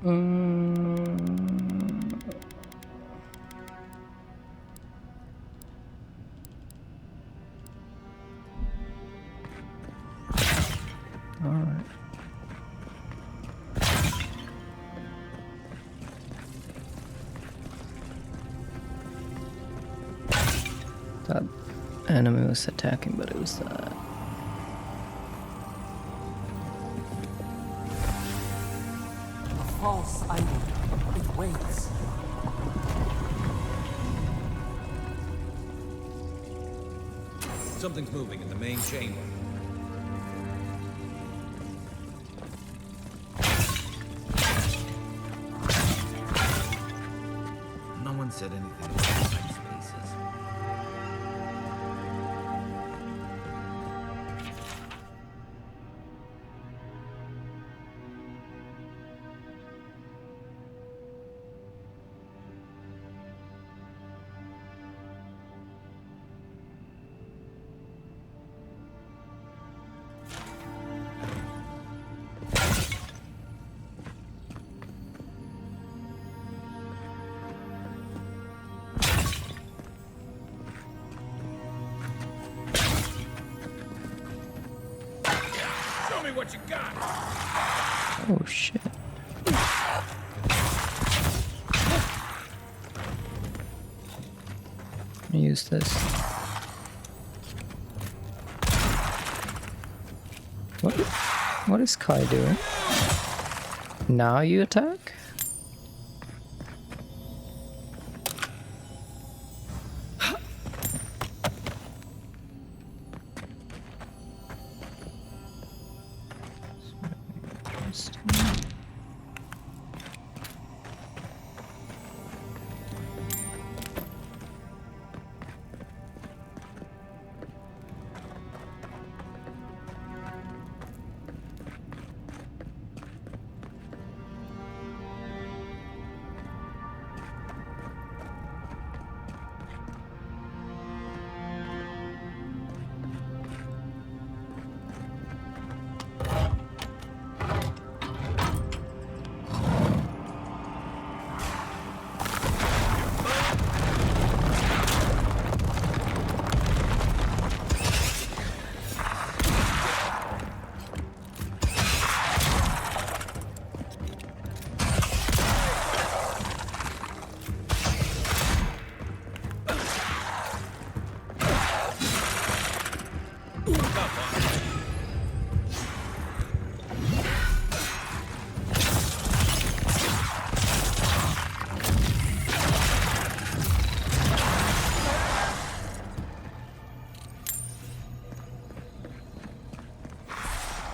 Alright. That enemy was attacking, but it was that. A false idol. It waits. Something's moving in the main chamber. No one said anything about safe spaces. Show me what you got! Oh shit. Use this. What is Kai doing? Now you attack?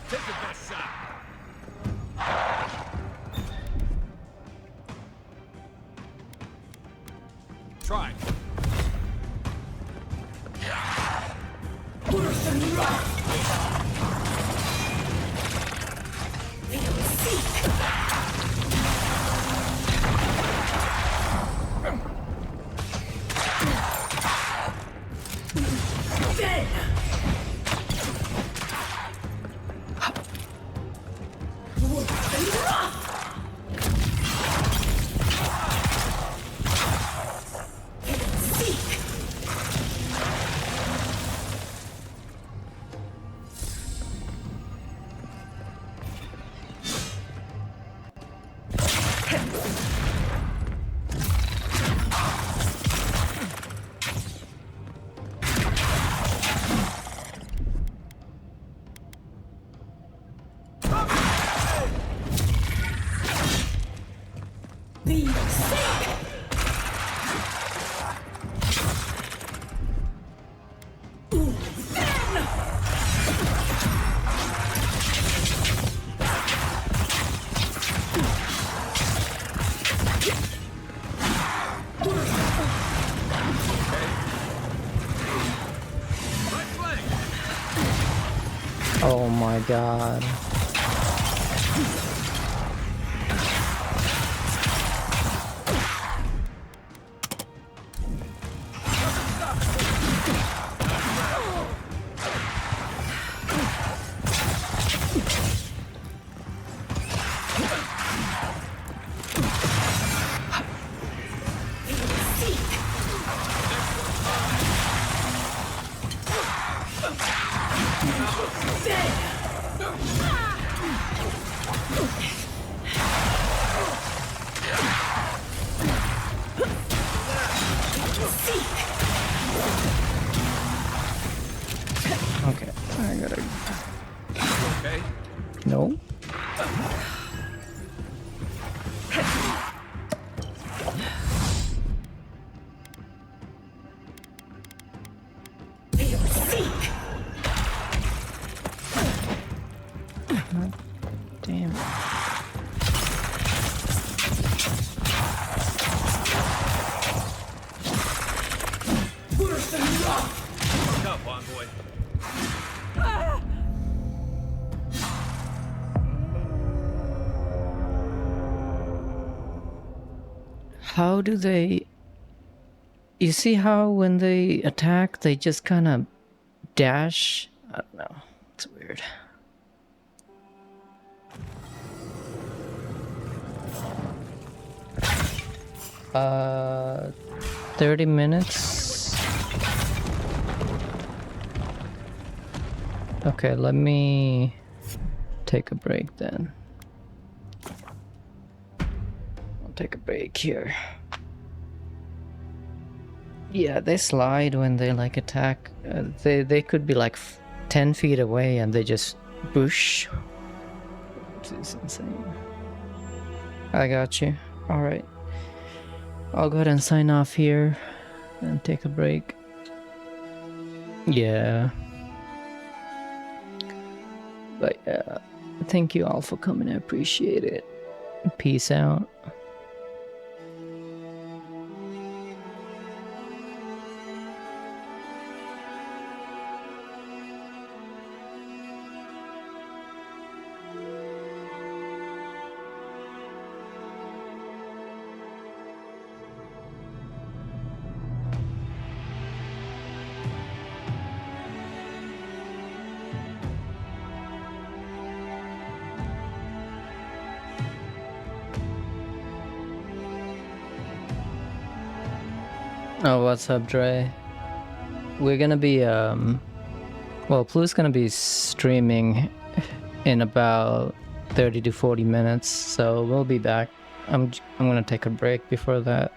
Take the best shot. Try. Oh my god. Okay, I gotta. Okay. No. Damn. Fuck up, Envoy. How do they... You see how when they attack, they just kind of dash? I don't know. It's weird. Uh, 30 minutes. Okay, let me take a break then. I'll take a break here. Yeah, they slide when they like attack. They could be like 10 feet away and they just boosh. This is insane. I got you. Alright. I'll go ahead and sign off here and take a break. Yeah. But yeah, thank you all for coming. I appreciate it. Peace out. Oh, what's up, Dre? We're gonna be, well, Plu's gonna be streaming in about 30 to 40 minutes, so we'll be back. I'm gonna take a break before that.